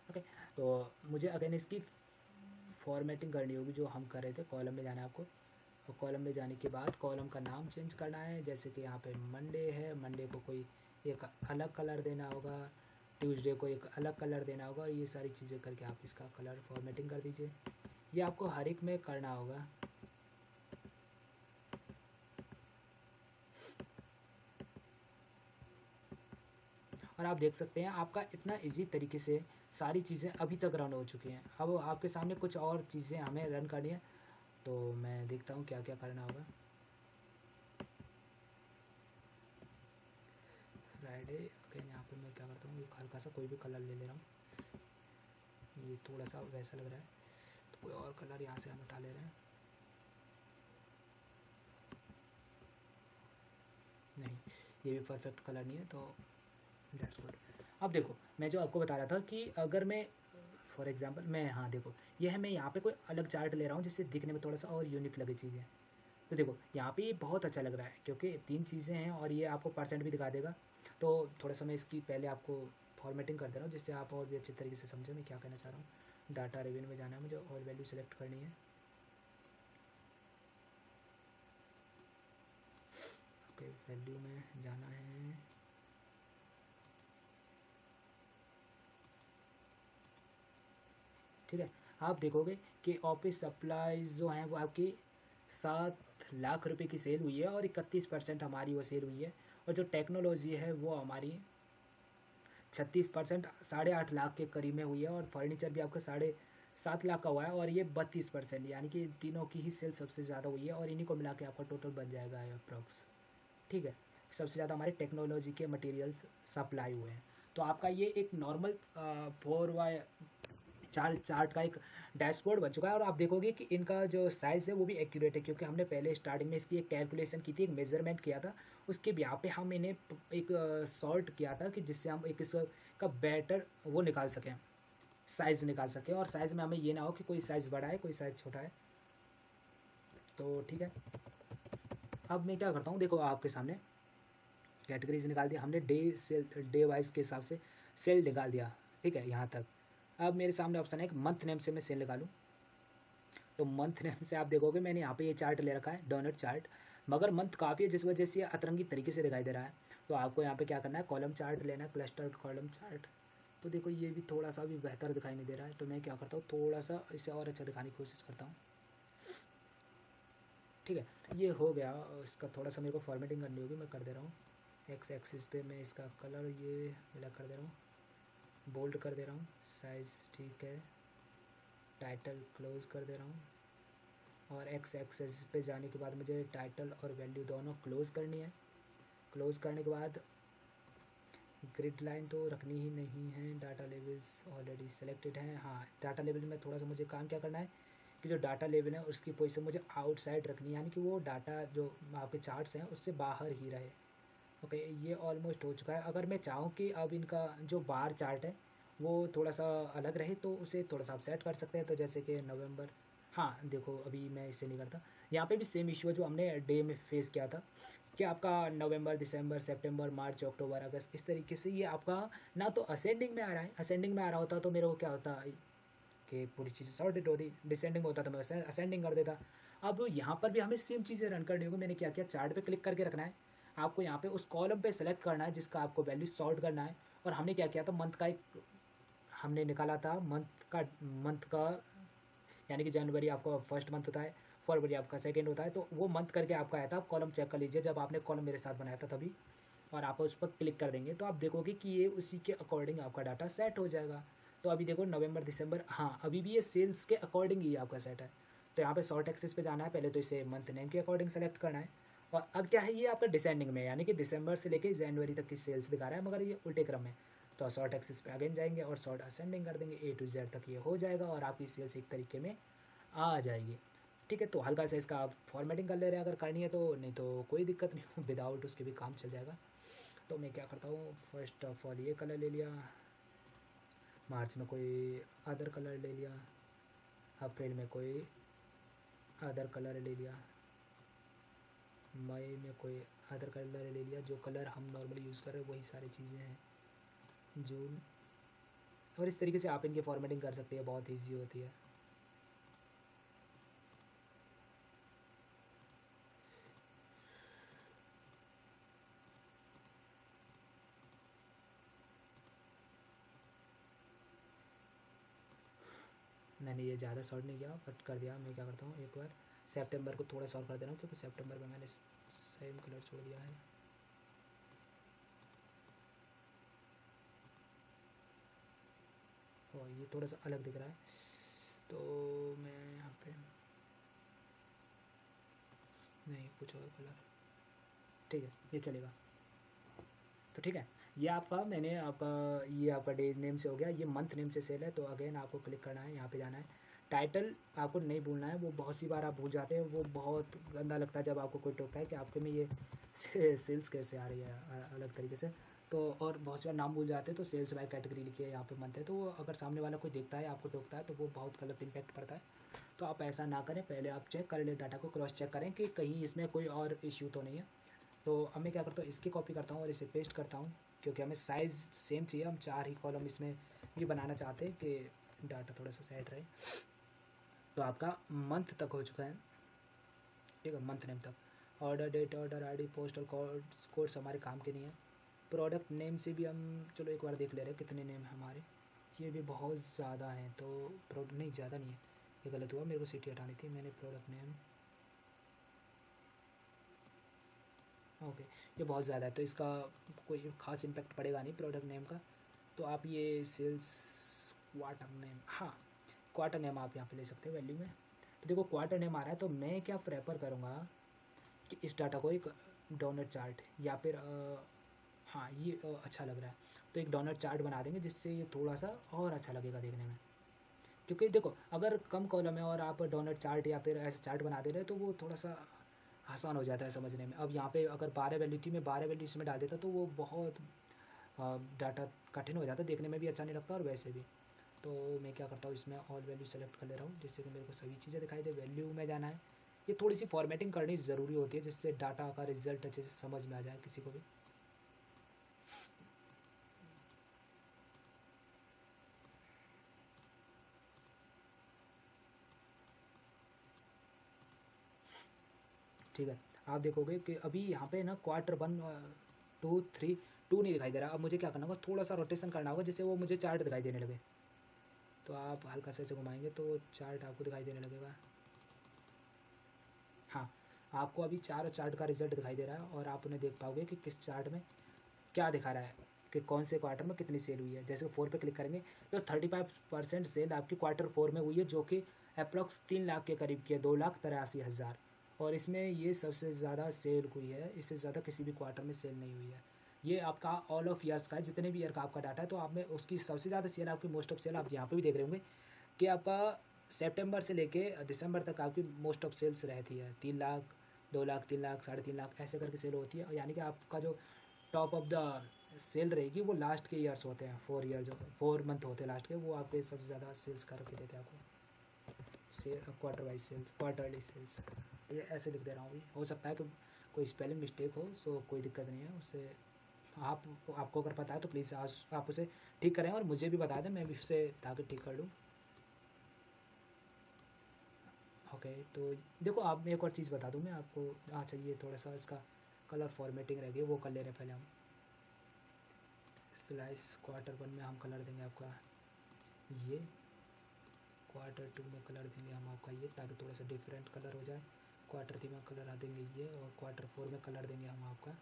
ओके, तो मुझे अगेन इसकी फॉर्मेटिंग करनी होगी जो हम कर रहे थे। कॉलम में जाना है आपको, और कॉलम में जाने के बाद कॉलम का नाम चेंज करना है, जैसे कि यहाँ पे मंडे है, मंडे को कोई एक अलग कलर देना होगा, ट्यूसडे को एक अलग कलर देना होगा, और ये सारी चीज़ें करके आप इसका कलर फॉर्मेटिंग कर दीजिए। ये आपको हर एक में करना होगा। और आप देख सकते हैं आपका इतना इजी तरीके से सारी चीज़ें अभी तक रन हो चुकी हैं। अब आपके सामने कुछ और चीज़ें हमें रन करनी है, तो मैं देखता हूँ क्या क्या करना होगा। फ्राइडे, अगेन यहाँ पे मैं क्या करता हूँ, एक हल्का सा कोई भी कलर ले रहा हूँ, ये थोड़ा सा वैसा लग रहा है, तो कोई और कलर यहाँ से हम उठा ले रहे हैं। नहीं, ये भी परफेक्ट कलर नहीं है, तो दैट्स गुड। अब देखो मैं जो आपको बता रहा था कि अगर मैं फॉर एग्जांपल मैं, हाँ देखो ये है, मैं यहाँ पे कोई अलग चार्ट ले रहा हूँ जिससे दिखने में थोड़ा सा और यूनिक लगे चीज़ें। तो देखो यहाँ पे ये बहुत अच्छा लग रहा है क्योंकि 3 चीज़ें हैं और ये आपको परसेंट भी दिखा देगा। तो थोड़ा सा मैं इसकी पहले आपको फॉर्मेटिंग कर दे रहा हूँ जिससे आप और भी अच्छे तरीके से समझें मैं क्या कहना चाह रहा हूँ। डाटा रेवेन्यू में जाना है मुझे और वैल्यू सेलेक्ट करनी है। ओके, वैल्यू में जाना है, ठीक है। आप देखोगे कि ऑफिस सप्लाईज जो हैं वो आपकी 7 लाख रुपए की सेल हुई है और 31% हमारी वो सेल हुई है। और जो टेक्नोलॉजी है वो हमारी 36%, 8.5 लाख के करीब में हुई है। और फर्नीचर भी आपका 7.5 लाख का हुआ है और ये 32%, यानी कि तीनों की ही सेल सबसे ज़्यादा हुई है और इन्हीं को मिला के आपका टोटल बन जाएगा अप्रॉक्स, ठीक है। सबसे ज़्यादा हमारे टेक्नोलॉजी के मटेरियल्स सप्लाई हुए हैं। तो आपका ये एक नॉर्मल 4x4 का एक डैशबोर्ड बन चुका है। और आप देखोगे कि इनका जो साइज़ है वो भी एक्यूरेट है क्योंकि हमने पहले स्टार्टिंग में इसकी एक कैलकुलेशन की थी, एक मेजरमेंट किया था, उसके यहाँ पे हम इन्हें एक सॉर्ट किया था कि जिससे हम एक इसका बेटर वो निकाल सकें, साइज़ निकाल सकें। और साइज़ में हमें ये ना हो कि कोई साइज़ बड़ा है कोई साइज़ छोटा है। तो ठीक है, अब मैं क्या करता हूँ, देखो आपके सामने कैटेगरीज निकाल दिया हमने, डे सेल, डे वाइज के हिसाब से सेल निकाल दिया, ठीक है यहाँ तक। अब मेरे सामने ऑप्शन है एक मंथ नेम से मैं सेल निकालूँ। तो मंथ नेम से आप देखोगे मैंने यहाँ पे ये चार्ट ले रखा है, डोनट चार्ट, मगर मंथ काफ़ी है जिस वजह से ये अतरंगी तरीके से दिखाई दे रहा है। तो आपको यहाँ पे क्या करना है, कॉलम चार्ट लेना है, क्लस्टर कॉलम चार्ट। तो देखो ये भी थोड़ा सा भी बेहतर दिखाई नहीं दे रहा है, तो मैं क्या करता हूँ, थोड़ा सा इसे और अच्छा दिखाने की कोशिश करता हूँ। ठीक है, ये हो गया। इसका थोड़ा सा मेरे को फॉर्मेटिंग करनी होगी, मैं कर दे रहा हूँ। एक्स एक्सिस पे मैं इसका कलर ये ब्लैक कर दे रहा हूँ, बोल्ड कर दे रहा हूँ, साइज़ ठीक है, टाइटल क्लोज कर दे रहा हूँ। और एक्स एक्सिस पे जाने के बाद मुझे टाइटल और वैल्यू दोनों क्लोज़ करनी है। क्लोज़ करने के बाद ग्रिड लाइन तो रखनी ही नहीं है, डाटा लेवल्स ऑलरेडी सेलेक्टेड हैं। हाँ, डाटा लेवल में थोड़ा सा मुझे काम क्या करना है कि जो डाटा लेवल है उसकी पोजीशन मुझे आउटसाइड रखनी है, यानी कि वो डाटा जो आपके चार्ट्स हैं उससे बाहर ही रहे। ओके, ये ऑलमोस्ट हो चुका है। अगर मैं चाहूँ कि अब इनका जो बार चार्ट है वो थोड़ा सा अलग रहे तो उसे थोड़ा सा आप सेट कर सकते हैं। तो जैसे कि नवंबर, हाँ देखो अभी मैं इसे नहीं करता। यहाँ पे भी सेम इशू है जो हमने डे में फेस किया था कि आपका नवंबर, दिसंबर, सितंबर, मार्च, अक्टूबर, अगस्त, इस तरीके से ये आपका ना तो असेंडिंग में आ रहा है। असेंडिंग में आ रहा होता तो मेरे को क्या होता कि पूरी चीज़ें सॉर्टेड होती, डिसेंडिंग होता तो मैं असेंडिंग कर देता। अब यहाँ पर भी हमें सेम चीज़ें रन करनी होगी। मैंने क्या किया, चार्ट पे क्लिक करके रखना है, आपको यहाँ पे उस कॉलम पे सेलेक्ट करना है जिसका आपको वैल्यू सॉर्ट करना है। और हमने क्या किया था, मंथ का एक हमने निकाला था, मंथ का यानी कि जनवरी आपका फर्स्ट मंथ होता है, फरवरी आपका सेकेंड होता है, तो वो मंथ करके आपका आया था। आप कॉलम चेक कर लीजिए जब आपने कॉलम मेरे साथ बनाया था तभी, और आप उस पर क्लिक कर देंगे तो आप देखोगे कि ये उसी के अकॉर्डिंग आपका डाटा सेट हो जाएगा। तो अभी देखो नवंबर, दिसंबर, हाँ अभी भी ये सेल्स के अकॉर्डिंग ही आपका सेट है। तो यहाँ पे शॉर्ट एक्सेस पे जाना है, पहले तो इसे मंथ नेम के अकॉर्डिंग सेलेक्ट करना है। और अब क्या है, ये आपका डिसेंडिंग में, यानी कि दिसंबर से लेके जनवरी तक की सेल्स दिखा रहा है, मगर ये उल्टे क्रम में। तो शॉर्ट एक्सिस पे अगेन जाएंगे और शॉर्ट असेंडिंग कर देंगे, ए टू जेड तक ये हो जाएगा और आपकी सेल्स एक तरीके में आ जाएगी। ठीक है, तो हल्का सा इसका आप फॉर्मेटिंग कर ले रहे हैं अगर करनी है तो, नहीं तो कोई दिक्कत नहीं, विदाउट उसके भी काम चल जाएगा। तो मैं क्या करता हूँ, फर्स्ट ऑफ ऑल ये कलर ले लिया, मार्च में कोई अदर कलर ले लिया, अप्रैल में कोई अदर कलर ले लिया, मई में कोई अदर कलर ले लिया, जो कलर हम नॉर्मली यूज़ कर रहे हैं वही सारी चीज़ें हैं, जून। और इस तरीके से आप इनकी फॉर्मेटिंग कर सकते हैं, बहुत ईजी होती है। मैंने ये ज़्यादा शॉर्ट नहीं किया, बट कर दिया। मैं क्या करता हूँ, एक बार सितंबर को थोड़ा शॉर्ट कर दे रहा हूँ क्योंकि सितंबर में मैंने सेम कलर छोड़ दिया है। और ये थोड़ा सा अलग दिख रहा है तो मैं यहाँ पे नहीं, कुछ और कलर, ठीक है ये चलेगा। तो ठीक है, ये आपका मैंने आपका ये आपका डे नेम से हो गया, ये मंथ नेम से सेल है। तो अगेन आपको क्लिक करना है, यहाँ पे जाना है, टाइटल आपको नहीं भूलना है, वो बहुत सी बार आप भूल जाते हैं, वो बहुत गंदा लगता है जब आपको कोई टोकता है कि आपके में ये सेल्स कैसे आ रही है अलग तरीके से। तो और बहुत सी बार नाम भूल जाते हैं, तो सेल्स बाय कैटेगरी लिखिए, यहाँ पे मंथ है, तो अगर सामने वाला कोई देखता है आपको टोकता है तो वो बहुत गलत इम्पैक्ट पड़ता है। तो आप ऐसा ना करें, पहले आप चेक कर ले, डाटा को क्रॉस चेक करें कि कहीं इसमें कोई और इश्यू तो नहीं है। तो अब मैं क्या करता हूँ, इसकी कॉपी करता हूँ और इसे पेस्ट करता हूँ, क्योंकि हमें साइज़ सेम चाहिए, हम 4 ही कॉलम इसमें भी बनाना चाहते हैं कि डाटा थोड़ा सा सेट रहे। तो आपका मंथ तक हो चुका है, ठीक है, मंथ नेम तक। Order date, order ID, postal codes हमारे काम के नहीं है। प्रोडक्ट नेम से भी हम चलो एक बार देख ले रहे हैं कितने नेम हैं हमारे। ये भी बहुत ज़्यादा हैं, तो प्रोडक्ट नहीं, ज़्यादा नहीं है, ये गलत हुआ, मेरे को सिटी हटानी थी, मैंने प्रोडक्ट नेम, ओके, ये बहुत ज़्यादा है तो इसका कोई ख़ास इम्पैक्ट पड़ेगा नहीं प्रोडक्ट नेम का। तो आप ये सेल्स क्वार्टर नेम, हाँ क्वार्टर नेम आप यहाँ पे ले सकते हो वैल्यू में। तो देखो क्वार्टर नेम आ रहा है, तो मैं क्या प्रेफर करूँगा कि इस डाटा को एक डोनट चार्ट या फिर हाँ ये अच्छा लग रहा है, तो एक डोनट चार्ट बना देंगे जिससे ये थोड़ा सा और अच्छा लगेगा देखने में। क्योंकि देखो अगर कम कॉलम है और आप डोनट चार्ट या फिर ऐसा चार्ट बना दे रहे हो तो वो थोड़ा सा आसान हो जाता है समझने में। अब यहाँ पे अगर 12 वैल्यू थी, मैं 12 वैल्यू इसमें डाल देता तो वो बहुत डाटा कठिन हो जाता, देखने में भी अच्छा नहीं लगता और वैसे भी। तो मैं क्या करता हूँ, इसमें ऑल वैल्यू सेलेक्ट कर ले रहा हूँ जिससे कि मेरे को सभी चीज़ें दिखाई दे। वैल्यू में जाना है, ये थोड़ी सी फॉर्मेटिंग करनी ज़रूरी होती है जिससे डाटा का रिजल्ट अच्छे से समझ में आ जाए किसी को भी। ठीक है, आप देखोगे कि अभी यहाँ पे ना क्वार्टर 1, 2, 3, 2 नहीं दिखाई दे रहा। अब मुझे क्या करना होगा, थोड़ा सा रोटेशन करना होगा जिससे वो मुझे चार्ट दिखाई देने लगे। तो आप हल्का से ऐसे घुमाएंगे तो चार्ट आपको दिखाई देने लगेगा। हाँ, आपको अभी चारों चार्ट का रिजल्ट दिखाई दे रहा है और आप उन्हें देख पाओगे कि किस चार्ट में क्या दिखा रहा है कि कौन से क्वार्टर में कितनी सेल हुई है। जैसे 4 पे क्लिक करेंगे तो 35% सेल आपकी Q4 में हुई है, जो कि अप्रॉक्स 3 लाख के करीब की है, 2,83,000। और इसमें ये सबसे ज़्यादा सेल हुई है, इससे ज़्यादा किसी भी क्वार्टर में सेल नहीं हुई है। ये आपका ऑल ऑफ ईयर्स का है, जितने भी ईयर का आपका डाटा है। तो आप में उसकी सबसे ज़्यादा सेल आपकी मोस्ट ऑफ सेल आप यहाँ पे भी देख रहे होंगे कि आपका सितंबर से लेके दिसंबर तक आपकी मोस्ट ऑफ सेल्स रहती है। 3 लाख, 2 लाख, 3 लाख, 3.5 लाख ऐसे करके सेल होती है। यानी कि आपका जो टॉप ऑफ द सेल रहेगी वो लास्ट के ईयर्स होते हैं, 4 मंथ होते हैं लास्ट के, वो आपके सबसे ज़्यादा सेल्स करके देते हैं आपको। Quarter wise sales, quarterly sales, ये ऐसे लिख दे रहा हूँ अभी। हो सकता है कि कोई स्पेलिंग मिस्टेक हो, सो कोई दिक्कत नहीं है उससे। आपको अगर पता है तो प्लीज़ आप उसे ठीक करें और मुझे भी बता दें, मैं भी उसे ताकि ठीक कर लूँ। ओके, तो देखो आप एक और चीज़ बता दूँ मैं आपको। अच्छा, ये थोड़ा सा इसका कलर फॉर्मेटिंग रह गई, वो कर ले रहे हैं पहले हम। स्लाइस Q1 में हम कलर देंगे आपका ये, Q2 में कलर देंगे हम आपका ये, ताकि थोड़ा सा डिफरेंट कलर हो जाए। Q3 में कलर आ देंगे ये, और Q4 में कलर देंगे हम आपका,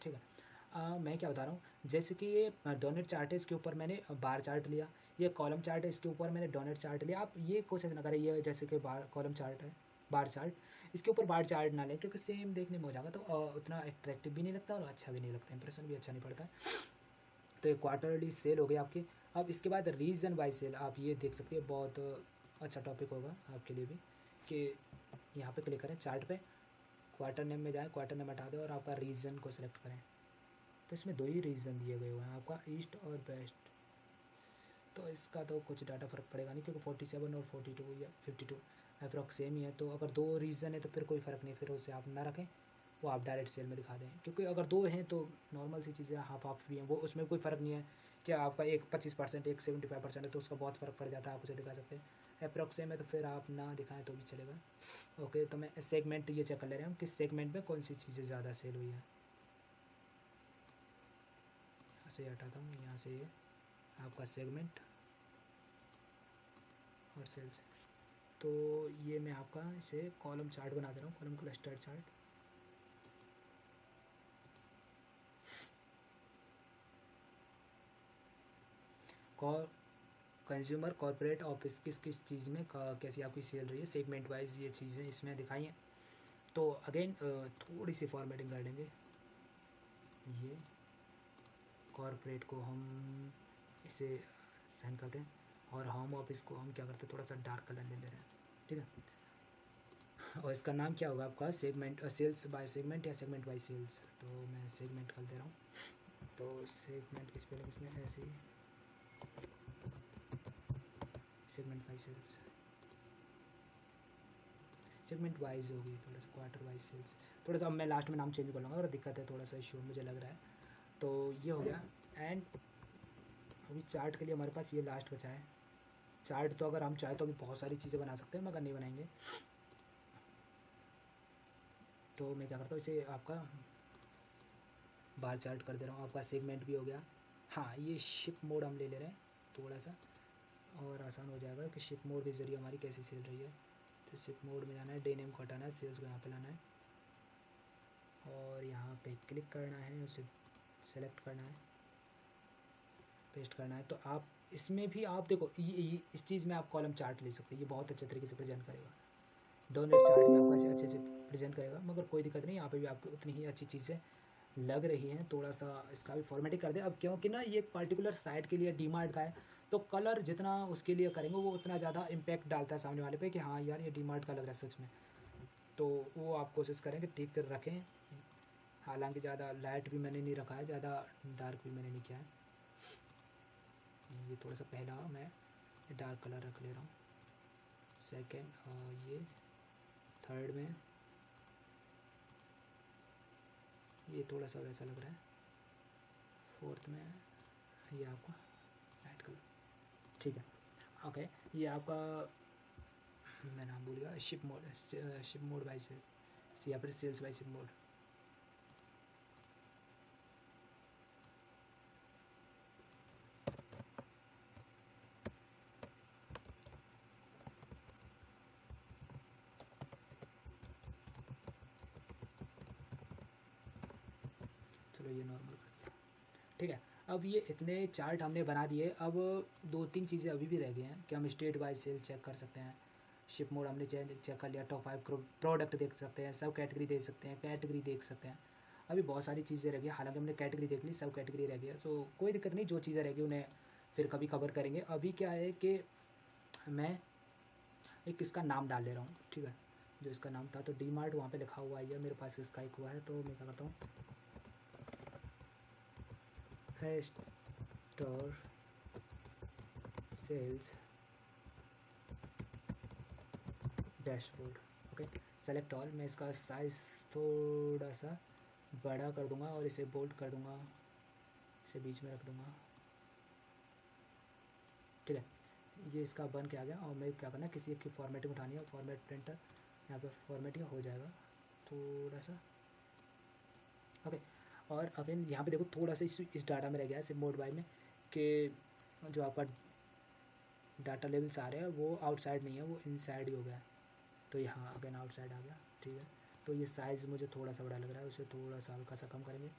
ठीक है। मैं क्या बता रहा हूँ, जैसे कि ये डोनेट चार्ट है, इसके ऊपर मैंने बार चार्ट लिया। ये कॉलम चार्ट है, इसके ऊपर मैंने डोनेट चार्ट लिया। आप ये कोशिश ना करें, ये जैसे कि बार कॉलम चार्ट है, बार चार्ट, इसके ऊपर बार चार्ट ना लें, क्योंकि सेम देखने में हो जाएगा तो उतना अट्रैक्टिव भी नहीं लगता और अच्छा भी नहीं लगता, इंप्रेशन भी अच्छा नहीं पड़ता है। तो ये क्वार्टरली सेल हो गई आपकी। अब इसके बाद रीजन वाइज सेल, आप ये देख सकते हैं, बहुत अच्छा टॉपिक होगा आपके लिए भी, कि यहाँ पे क्लिक करें चार्ट पे, क्वार्टर नेम में जाएँ, क्वार्टर नेम हटा दें और आपका रीजन को सिलेक्ट करें। तो इसमें 2 ही रीज़न दिए गए हुए हैं आपका, ईस्ट और वेस्ट। तो इसका तो कुछ डाटा फ़र्क पड़ेगा नहीं, क्योंकि 47 और 42 या 52 अप्रॉक्स सेम ही है। तो अगर 2 रीज़न है तो फिर कोई फ़र्क नहीं, फिर उसे आप ना रखें, वो आप डायरेक्ट सेल में दिखा दें। क्योंकि अगर 2 हैं तो नॉर्मल सी चीज़ें हाफ हाफ भी हैं, वो उसमें कोई फ़र्क नहीं है कि आपका एक 25%, एक 75% है, तो उसका बहुत फ़र्क पड़ जाता है, आप उसे दिखा सकते हैं। अप्रॉक्स सेम है तो फिर आप ना दिखाएँ तो भी चलेगा। ओके, तो मैं सेगमेंट ये चेक कर ले रहा हूँ, किस सेगमेंट में कौन सी चीज़ें ज़्यादा सेल हुई है। यहाँ से हटाता हूँ, यहाँ से ये आपका सेगमेंट और सेल्स। तो ये मैं आपका इसे कॉलम चार्ट बना दे रहा हूँ, column cluster chart. Consumer, corporate, office, किस किस चीज़ में कैसी आपकी सेल रही है, सेगमेंट वाइज ये चीज़ें इसमें दिखाई हैं। तो अगेन थोड़ी सी फॉर्मेटिंग कर लेंगे। ये कॉर्पोरेट को हम इसे साइन करते हैं, और होम ऑफिस को हम क्या करते हैं, थोड़ा सा डार्क कलर ले ले रहे हैं, ठीक है। और इसका नाम क्या होगा आपका, सेगमेंट, सेल्स बाय सेगमेंट या सेगमेंट बाय सेल्स। तो मैं सेगमेंट कर दे रहा हूँ। तो सेगमेंट की स्पेलिंग इसमें ऐसे ही, segment by sales, segment wise होगी, थोड़ा सा क्वार्टर वाइज सेल्स। थोड़ा सा अब मैं लास्ट में नाम चेंज कर लूँगा, अगर दिक्कत है, थोड़ा सा इशू मुझे लग रहा है। तो ये हो गया। एंड अभी चार्ट के लिए हमारे पास ये लास्ट बचा है। चार्ट तो अगर हम चाहें तो अभी बहुत सारी चीज़ें बना सकते हैं, मगर नहीं बनाएंगे। तो मैं क्या करता हूँ, इसे आपका बार चार्ट कर दे रहा हूँ। आपका सेगमेंट भी हो गया। हाँ, ये शिप मोड हम ले ले रहे हैं थोड़ा सा, और आसान हो जाएगा कि शिप मोड के ज़रिए हमारी कैसी सेल रही है। तो शिप मोड में जाना है, डे नेम को हटाना है, सेल्स को यहाँ पे लाना है, और यहाँ पे क्लिक करना है, उसे सेलेक्ट करना है, पेस्ट करना है। तो आप इसमें भी आप देखो, ये इस चीज़ में आप कॉलम चार्ट ले सकते हैं, ये बहुत अच्छे तरीके से प्रेजेंट करेगा। डोनेट चार्ट में आपको ऐसे अच्छे से प्रेजेंट करेगा, मगर कोई दिक्कत नहीं, यहाँ पे भी आपको उतनी ही अच्छी चीज़ें लग रही हैं। थोड़ा सा इसका भी फॉर्मेटिंग कर दे अब, क्योंकि ना ये एक पर्टिकुलर साइट के लिए डीमार्ट का है, तो कलर जितना उसके लिए करेंगे वो उतना ज़्यादा इम्पैक्ट डालता है सामने वाले पे, कि हाँ यार ये डीमार्ट का लग रहा है सच में। तो वो आप कोशिश करें कि ठीक कर रखें। हालांकि ज़्यादा लाइट भी मैंने नहीं रखा है, ज़्यादा डार्क भी मैंने नहीं किया है। ये थोड़ा सा पहला मैं डार्क कलर रख ले रहा हूँ, सेकेंड ये थर्ड में ये थोड़ा सा वैसा लग रहा है, फोर्थ में ये आपका लाइट कलर, ठीक है। ओके, ये आपका मैं नाम भूल गया, शिप मोड बाई सेल, या फिर सेल्स बाई शिप मोड। ठीक है। अब ये इतने चार्ट हमने बना दिए, अब 2-3 चीज़ें अभी भी रह गई हैं कि हम स्टेट वाइज सेल चेक कर सकते हैं। शिप मोड हमने चेक कर लिया, टॉप 5 प्रोडक्ट देख सकते हैं, सब कैटेगरी देख सकते हैं, कैटेगरी देख सकते हैं। अभी बहुत सारी चीज़ें रह गई, हालांकि हमने कैटेगरी देख ली, सब कैटेगरी रह गई है, तो कोई दिक्कत नहीं, जो चीज़ें रह गई उन्हें फिर कभी कवर करेंगे। अभी क्या है कि मैं एक इसका नाम डाल ले रहा हूँ, ठीक है। जो इसका नाम था तो डी मार्ट वहाँ पर लिखा हुआ है, मेरे पास इसका एक हुआ है, तो मैं क्या करता हूँ, store sales dashboard. Okay, select all. मैं इसका साइज़ थोड़ा सा बड़ा कर दूंगा और इसे बोल्ड कर दूंगा, इसे बीच में रख दूंगा, ठीक है। ये इसका बन के आ गया। और मैं क्या करना है, किसी एक की फॉर्मेटिंग उठानी है, फॉर्मेट प्रिंटर, यहाँ पे फॉर्मेटिंग हो जाएगा थोड़ा सा। ओके, और अगेन यहाँ पे देखो थोड़ा सा इस डाटा में रह गया है सिर्फ मोड बाय में, कि जो आपका डाटा लेवल्स आ रहे हैं वो आउटसाइड नहीं है, वो इनसाइड ही हो गया है। तो यहाँ अगेन आउटसाइड आ गया, ठीक है। तो ये साइज़ मुझे थोड़ा सा बड़ा लग रहा है, उसे थोड़ा सा हल्का सा कम करेंगे।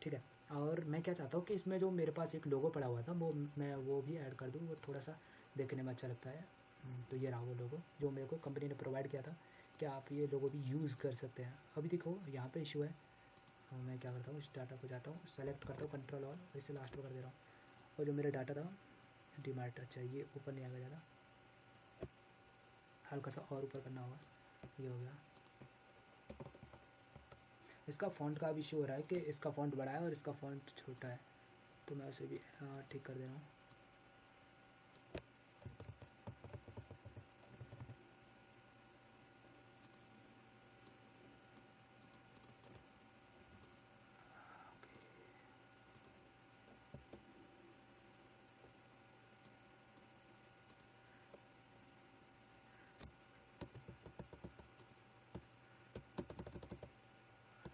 ठीक है। और मैं क्या चाहता हूँ कि इसमें जो मेरे पास एक लोगो पड़ा हुआ था वो मैं वो भी ऐड कर दूँ, वो थोड़ा सा देखने में अच्छा लगता है। तो ये रहा वो लोगो जो मेरे को कंपनी ने प्रोवाइड किया था कि आप ये लोगो भी यूज़ कर सकते हैं। अभी देखो यहाँ पे इशू है, मैं क्या करता हूँ, इस डाटा को जाता हूँ, सेलेक्ट करता हूँ, कंट्रोल ऑल, और इसे लास्ट में कर दे रहा हूँ। और जो मेरा डाटा था डीमार्ट, अच्छा ये ऊपर नहीं आएगा ज़्यादा, हल्का सा और ऊपर करना होगा, ये हो गया। इसका फ़ॉन्ट का भी इशू हो रहा है कि इसका फ़ॉन्ट बड़ा है और इसका फ़ॉन्ट छोटा है, तो मैं उसे भी ठीक कर दे रहा हूँ।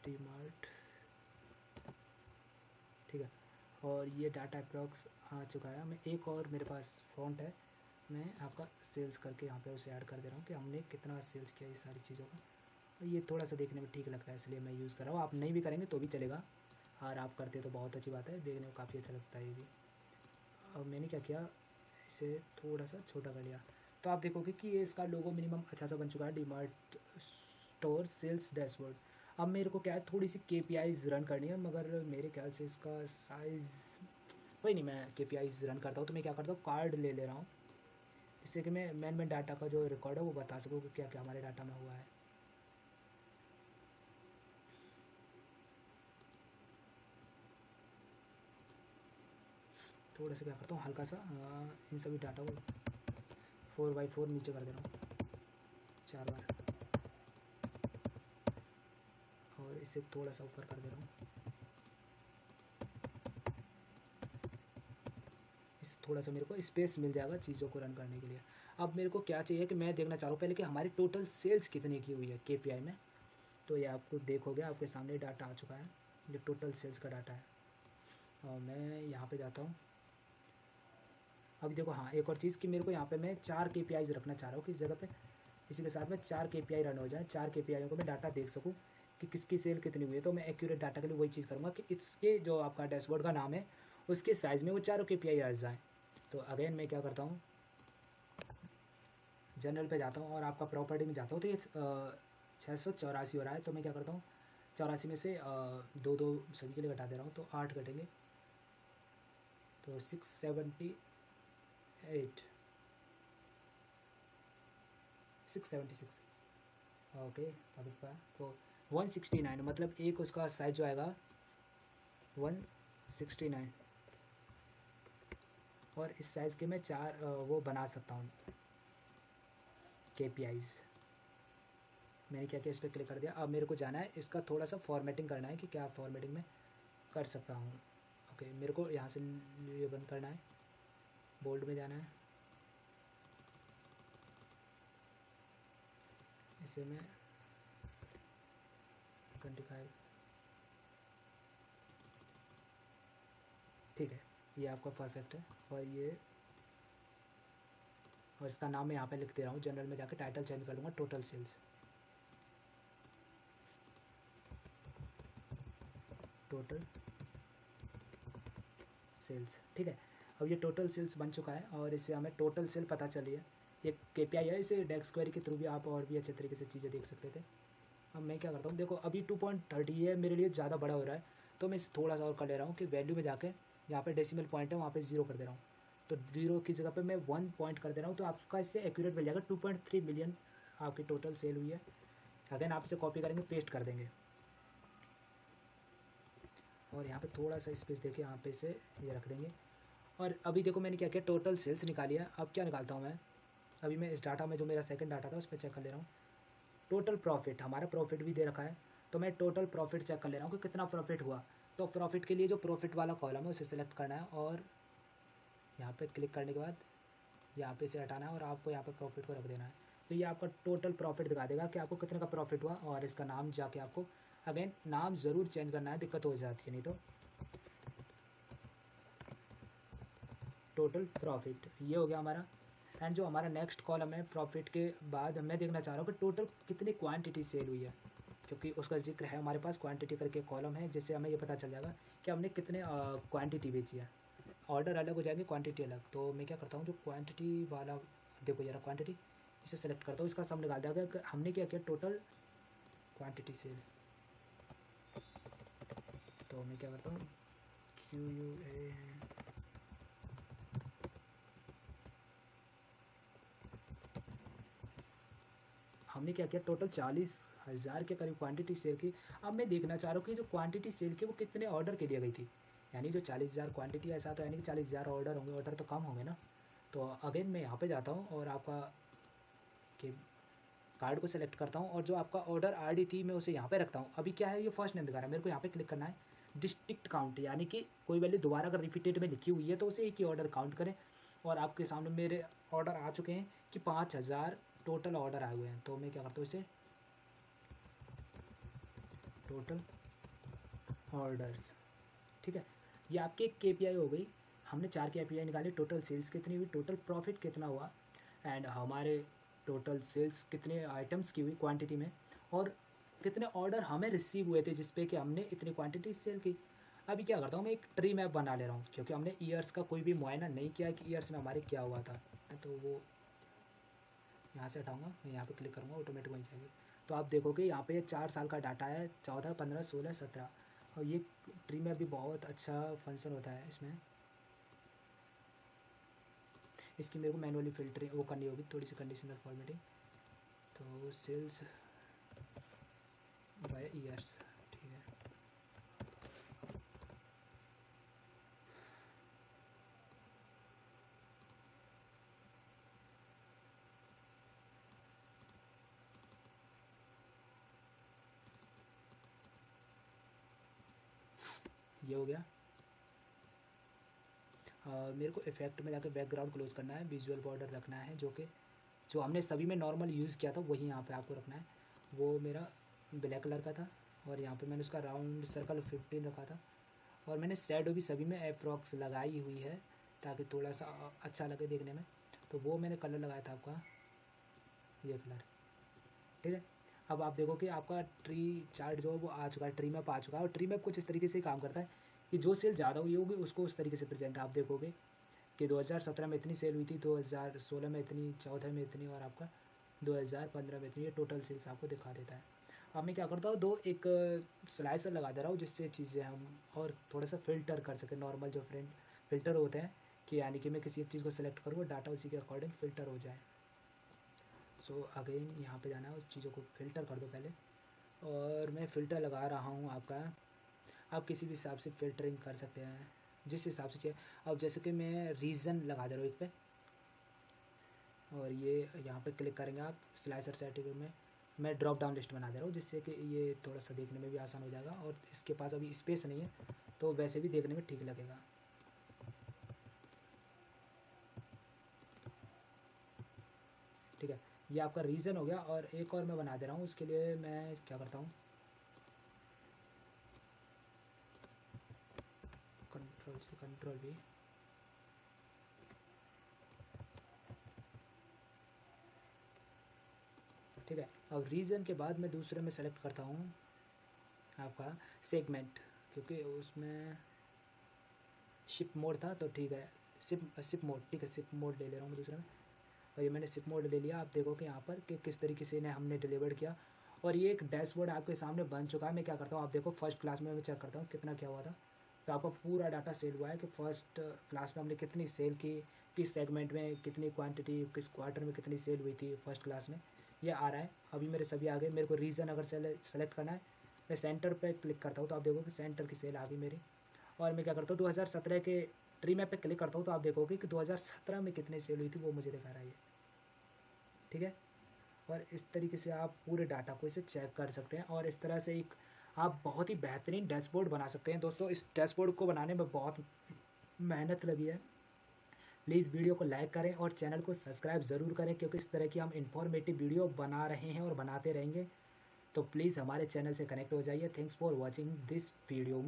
डीमार्ट, ठीक है। और ये डाटा अप्रॉक्स आ चुका है। मैं एक और मेरे पास फ़ॉन्ट है, मैं आपका सेल्स करके यहाँ पे उसे ऐड कर दे रहा हूँ कि हमने कितना सेल्स किया ये सारी चीज़ों का। और ये थोड़ा सा देखने में ठीक लगता है, इसलिए मैं यूज़ कर रहा हूँ। आप नहीं भी करेंगे तो भी चलेगा, और आप करते तो बहुत अच्छी बात है, देखने में काफ़ी अच्छा लगता है ये भी। अब मैंने क्या किया, इसे थोड़ा सा छोटा कर लिया, तो आप देखोगे कि ये इसका लोगो मिनिमम अच्छा सा बन चुका है, डीमार्ट स्टोर सेल्स डैशबोर्ड। अब मेरे को क्या है, थोड़ी सी KPIs रन करनी है, मगर मेरे ख्याल से इसका साइज़ कोई नहीं, मैं KPIs रन करता हूँ। तो मैं क्या करता हूँ, कार्ड ले ले रहा हूँ, इससे कि मैं मेन डाटा का जो रिकॉर्ड है वो बता सकूँ कि क्या क्या हमारे डाटा में हुआ है। थोड़ा सा क्या करता हूँ, हल्का सा इन सभी डाटा को 4x4 नीचे कर दे रहा हूँ 4 बार, और इसे थोड़ा सा ऊपर कर दे रहा हूँ, इससे थोड़ा सा मेरे को स्पेस मिल जाएगा चीज़ों को रन करने के लिए। अब मेरे को क्या चाहिए कि मैं देखना चाह रहा हूँ पहले कि हमारी टोटल सेल्स कितने की हुई है KPI में। तो ये आपको देखोगे, आपके सामने डाटा आ चुका है, ये टोटल सेल्स का डाटा है। और मैं यहाँ पे जाता हूँ। अभी देखो, हाँ एक और चीज़ कि मेरे को यहाँ पे मैं 4 KPIs रखना चाह रहा हूँ किस जगह पे, इसी के साथ में 4 KPI रन हो जाए, 4 KPI को मैं डाटा देख सकूँ कि किसकी सेल कितनी हुई है। तो मैं एक्यूरेट डाटा के लिए वही चीज़ करूँगा कि इसके जो आपका डैशबोर्ड का नाम है उसके साइज़ में वो चारों KPI आ जाएँ। तो अगेन मैं क्या करता हूँ, जनरल पे जाता हूँ और आपका प्रॉपर्टी में जाता हूँ। तो ये 684 हो रहा है, तो मैं क्या करता हूँ, 84 में से दो दो सभी के लिए घटा दे रहा हूँ, तो 8 घटेंगे, तो 678 676, ओके। अब इसका तो 169, मतलब एक उसका साइज जो आएगा 169, और इस साइज़ के मैं 4 वो बना सकता हूँ KPIs। मैंने क्या किया, इस पर क्लिक कर दिया। अब मेरे को जाना है, इसका थोड़ा सा फॉर्मेटिंग करना है कि क्या फॉर्मेटिंग में कर सकता हूँ। ओके, मेरे को यहाँ से ये बंद करना है, बोल्ड में जाना है, इसे मैं 25, ठीक है, ये आपका परफेक्ट है। और ये और इसका नाम मैं यहाँ पे लिख दे रहा हूँ, जनरल में जाके टाइटल चेंज कर दूँगा टोटल सेल्स, टोटल सेल्स। ठीक है, अब ये टोटल सेल्स बन चुका है और इससे हमें टोटल सेल पता चली है। ये KPI है, इसे डेक्स क्वेरी के थ्रू भी आप और भी अच्छे तरीके से चीज़ें देख सकते थे। अब मैं क्या करता हूँ, देखो अभी 2.30 है, मेरे लिए ज़्यादा बड़ा हो रहा है, तो मैं इसे थोड़ा सा और कर ले रहा हूँ कि वैल्यू में जाके यहाँ पे डेसिमल पॉइंट है वहाँ पे 0 कर दे रहा हूँ, तो 0 की जगह पे मैं 1 पॉइंट कर दे रहा हूँ, तो आपका इससे एक्यूरेट मिल जाएगा 2.3 मिलियन आपकी टोटल सेल हुई है। अगेन आप इसे कॉपी करेंगे, पेस्ट कर देंगे और यहाँ पे थोड़ा सा स्पेस देके यहाँ पे इसे ये रख देंगे। और अभी देखो मैंने क्या किया, टोटल सेल्स निकाली है। अब क्या निकालता हूँ मैं, अभी मैं इस डाटा में जो मेरा सेकंड डाटा था उस पर चेक कर ले रहा हूँ। टोटल प्रॉफिट, हमारा प्रॉफिट भी दे रखा है, तो मैं टोटल प्रॉफिट चेक कर ले रहा हूँ कि कितना प्रॉफिट हुआ। तो प्रॉफिट के लिए जो प्रॉफिट वाला कॉलम है उसे सेलेक्ट करना है और यहाँ पे क्लिक करने के बाद यहाँ पे इसे हटाना है और आपको यहाँ पे प्रॉफिट को रख देना है। तो ये आपका टोटल प्रॉफिट दिखा देगा कि आपको कितने का प्रॉफिट हुआ। और इसका नाम जाके आपको अगेन नाम ज़रूर चेंज करना है, दिक्कत हो जाती है नहीं तो। टोटल प्रॉफिट ये हो गया हमारा। एंड जो हमारा नेक्स्ट कॉलम है प्रॉफिट के बाद मैं देखना चाह रहा हूँ कि टोटल कितनी क्वांटिटी सेल हुई है, क्योंकि उसका जिक्र है हमारे पास, क्वांटिटी करके कॉलम है, जिससे हमें ये पता चल जाएगा कि हमने कितने क्वांटिटी बेची है। ऑर्डर अलग हो जाएंगे, क्वांटिटी अलग। तो मैं क्या करता हूँ, जो क्वांटिटी वाला देखो जरा, क्वांटिटी इसे सेलेक्ट करता हूँ, इसका सम निकाल देगा कि हमने क्या किया, टोटल क्वांटिटी सेल। तो मैं क्या करता हूँ, QUA हमने क्या किया, टोटल 40,000 के करीब क्वांटिटी सेल की। अब मैं देखना चाह रहा हूँ कि जो क्वांटिटी सेल की वो कितने ऑर्डर के लिए गई थी, यानी जो 40,000 क्वांटिटी ऐसा तो यानी कि 40,000 ऑर्डर होंगे, ऑर्डर तो कम होंगे ना। तो अगेन मैं यहाँ पे जाता हूँ और आपका के कार्ड को सेलेक्ट करता हूँ और जो आपका ऑर्डर ID थी मैं उसे यहाँ पे रखता हूँ। अभी क्या है, ये फर्स्ट नेम दिखा रहा है, मेरे को यहाँ पे क्लिक करना है डिस्ट्रिक्ट काउंट, यानी कि कोई वैल्यू दोबारा अगर रिपीटेड में लिखी हुई है तो उसे एक ही ऑर्डर काउंट करें। और आपके सामने मेरे ऑर्डर आ चुके हैं कि 5,000 टोटल ऑर्डर आए हुए हैं। तो मैं क्या करता हूँ, इसे टोटल ऑर्डर्स, ठीक है, ये आपकी एक KPI हो गई। हमने 4 KPI निकाली, टोटल सेल्स कितनी हुई, टोटल प्रॉफिट कितना हुआ, एंड हमारे टोटल सेल्स कितने आइटम्स की हुई क्वांटिटी में, और कितने ऑर्डर हमें रिसीव हुए थे जिसपे कि हमने इतनी क्वांटिटी सेल की। अभी क्या करता हूँ, मैं एक ट्री मैप बना ले रहा हूँ, क्योंकि हमने ईयर्स का कोई भी मुआयना नहीं किया कि ईयर्स में हमारे क्या हुआ था। तो वो यहाँ से हटाऊँगा, मैं यहाँ पे क्लिक करूँगा, ऑटोमेटिक बन जाएगी। तो आप देखोगे यहाँ पे 4 साल का डाटा है, 14, 15, 16, 17। और ये ट्री में भी बहुत अच्छा फंक्शन होता है इसमें। इसकी मेरे को मैनुअली फिल्टरिंग वो करनी होगी, थोड़ी सी कंडीशनल फॉर्मेटिंग। तो सेल्स बाय ईयर्स, ठीक है। ये हो गया। मेरे को इफेक्ट में जाकर बैकग्राउंड क्लोज करना है, विजुअल बॉर्डर रखना है, जो हमने सभी में नॉर्मल यूज़ किया था वही यहाँ पे आपको रखना है। वो मेरा ब्लैक कलर का था और यहाँ पे मैंने उसका राउंड सर्कल 15 रखा था। और मैंने शैडो भी सभी में अप्रॉक्स लगाई हुई है ताकि थोड़ा सा अच्छा लगे देखने में। तो वो मैंने कलर लगाया था आपका ये कलर, ठीक है। अब आप देखो कि आपका ट्री चार्ट जो है वो आ चुका है, ट्री मैप आ चुका है। और ट्री मैप कुछ इस तरीके से काम करता है कि जो सेल ज़्यादा हुई होगी उसको उस तरीके से प्रेजेंट आप देखोगे कि 2017 में इतनी सेल हुई थी, 2016 में इतनी, 14 में इतनी, और आपका 2015 में इतनी, ये टोटल सेल्स आपको दिखा देता है। अब मैं क्या करता हूँ, दो एक स्लाइसर लगा दे रहा हूँ जिससे चीज़ें हम और थोड़ा सा फ़िल्टर कर सकें। नॉर्मल जो फ़िल्टर होते हैं कि यानी कि मैं किसी एक चीज़ को सेलेक्ट करूँ, डाटा उसी के अकॉर्डिंग फ़िल्टर हो जाए। सो अगेन यहाँ पे जाना है, उस चीज़ों को फ़िल्टर कर दो पहले। और मैं फ़िल्टर लगा रहा हूँ आपका, आप किसी भी हिसाब से फ़िल्टरिंग कर सकते हैं जिस हिसाब से चाहिए। अब जैसे कि मैं रीज़न लगा दे रहा हूँ एक पे, और ये यहाँ पे क्लिक करेंगे आप स्लाइसर सेटिंग में, मैं ड्रॉप डाउन लिस्ट बना दे रहा हूँ जिससे कि ये थोड़ा सा देखने में भी आसान हो जाएगा। और इसके पास अभी स्पेस नहीं है तो वैसे भी देखने में ठीक लगेगा। ठीक है, ये आपका रीज़न हो गया। और एक और मैं बना दे रहा हूँ, उसके लिए मैं क्या करता हूँ, कंट्रोल से कंट्रोल भी, ठीक है। अब रीजन के बाद मैं दूसरे में सेलेक्ट करता हूँ आपका सेगमेंट, क्योंकि उसमें शिप मोड था तो ठीक है, शिप मोड, ठीक है, शिप मोड ले ले रहा हूँ मैं दूसरे में। और ये मैंने शिप मोड ले लिया। आप देखो कि यहाँ पर कि किस तरीके से इन्हें हमने डिलीवर किया, और ये एक डैशबोर्ड आपके सामने बन चुका है। मैं क्या करता हूँ, आप देखो फर्स्ट क्लास में मैं चेक करता हूँ कितना क्या हुआ था, तो आपको पूरा डाटा सेल हुआ है कि फर्स्ट क्लास में हमने कितनी सेल की, किस सेगमेंट में कितनी क्वांटिटी, किस क्वार्टर में कितनी सेल हुई थी फर्स्ट क्लास में, ये आ रहा है। अभी मेरे सभी आ गए। मेरे को रीज़न अगर सेलेक्ट करना है, मैं सेंटर पे क्लिक करता हूँ तो आप देखो कि सेंटर की सेल आ गई मेरी। और मैं क्या करता हूँ 2017 के ट्री मैप पे क्लिक करता हूँ तो आप देखोगे कि 2017 में कितनी सेल हुई थी वो मुझे दिखा रहा है ये, ठीक है। और इस तरीके से आप पूरे डाटा को इसे चेक कर सकते हैं, और इस तरह से एक आप बहुत ही बेहतरीन डैशबोर्ड बना सकते हैं। दोस्तों इस डैशबोर्ड को बनाने में बहुत मेहनत लगी है। प्लीज़ वीडियो को लाइक करें और चैनल को सब्सक्राइब ज़रूर करें, क्योंकि इस तरह की हम इंफॉर्मेटिव वीडियो बना रहे हैं और बनाते रहेंगे। तो प्लीज़ हमारे चैनल से कनेक्ट हो जाइए। Thanks for watching this video.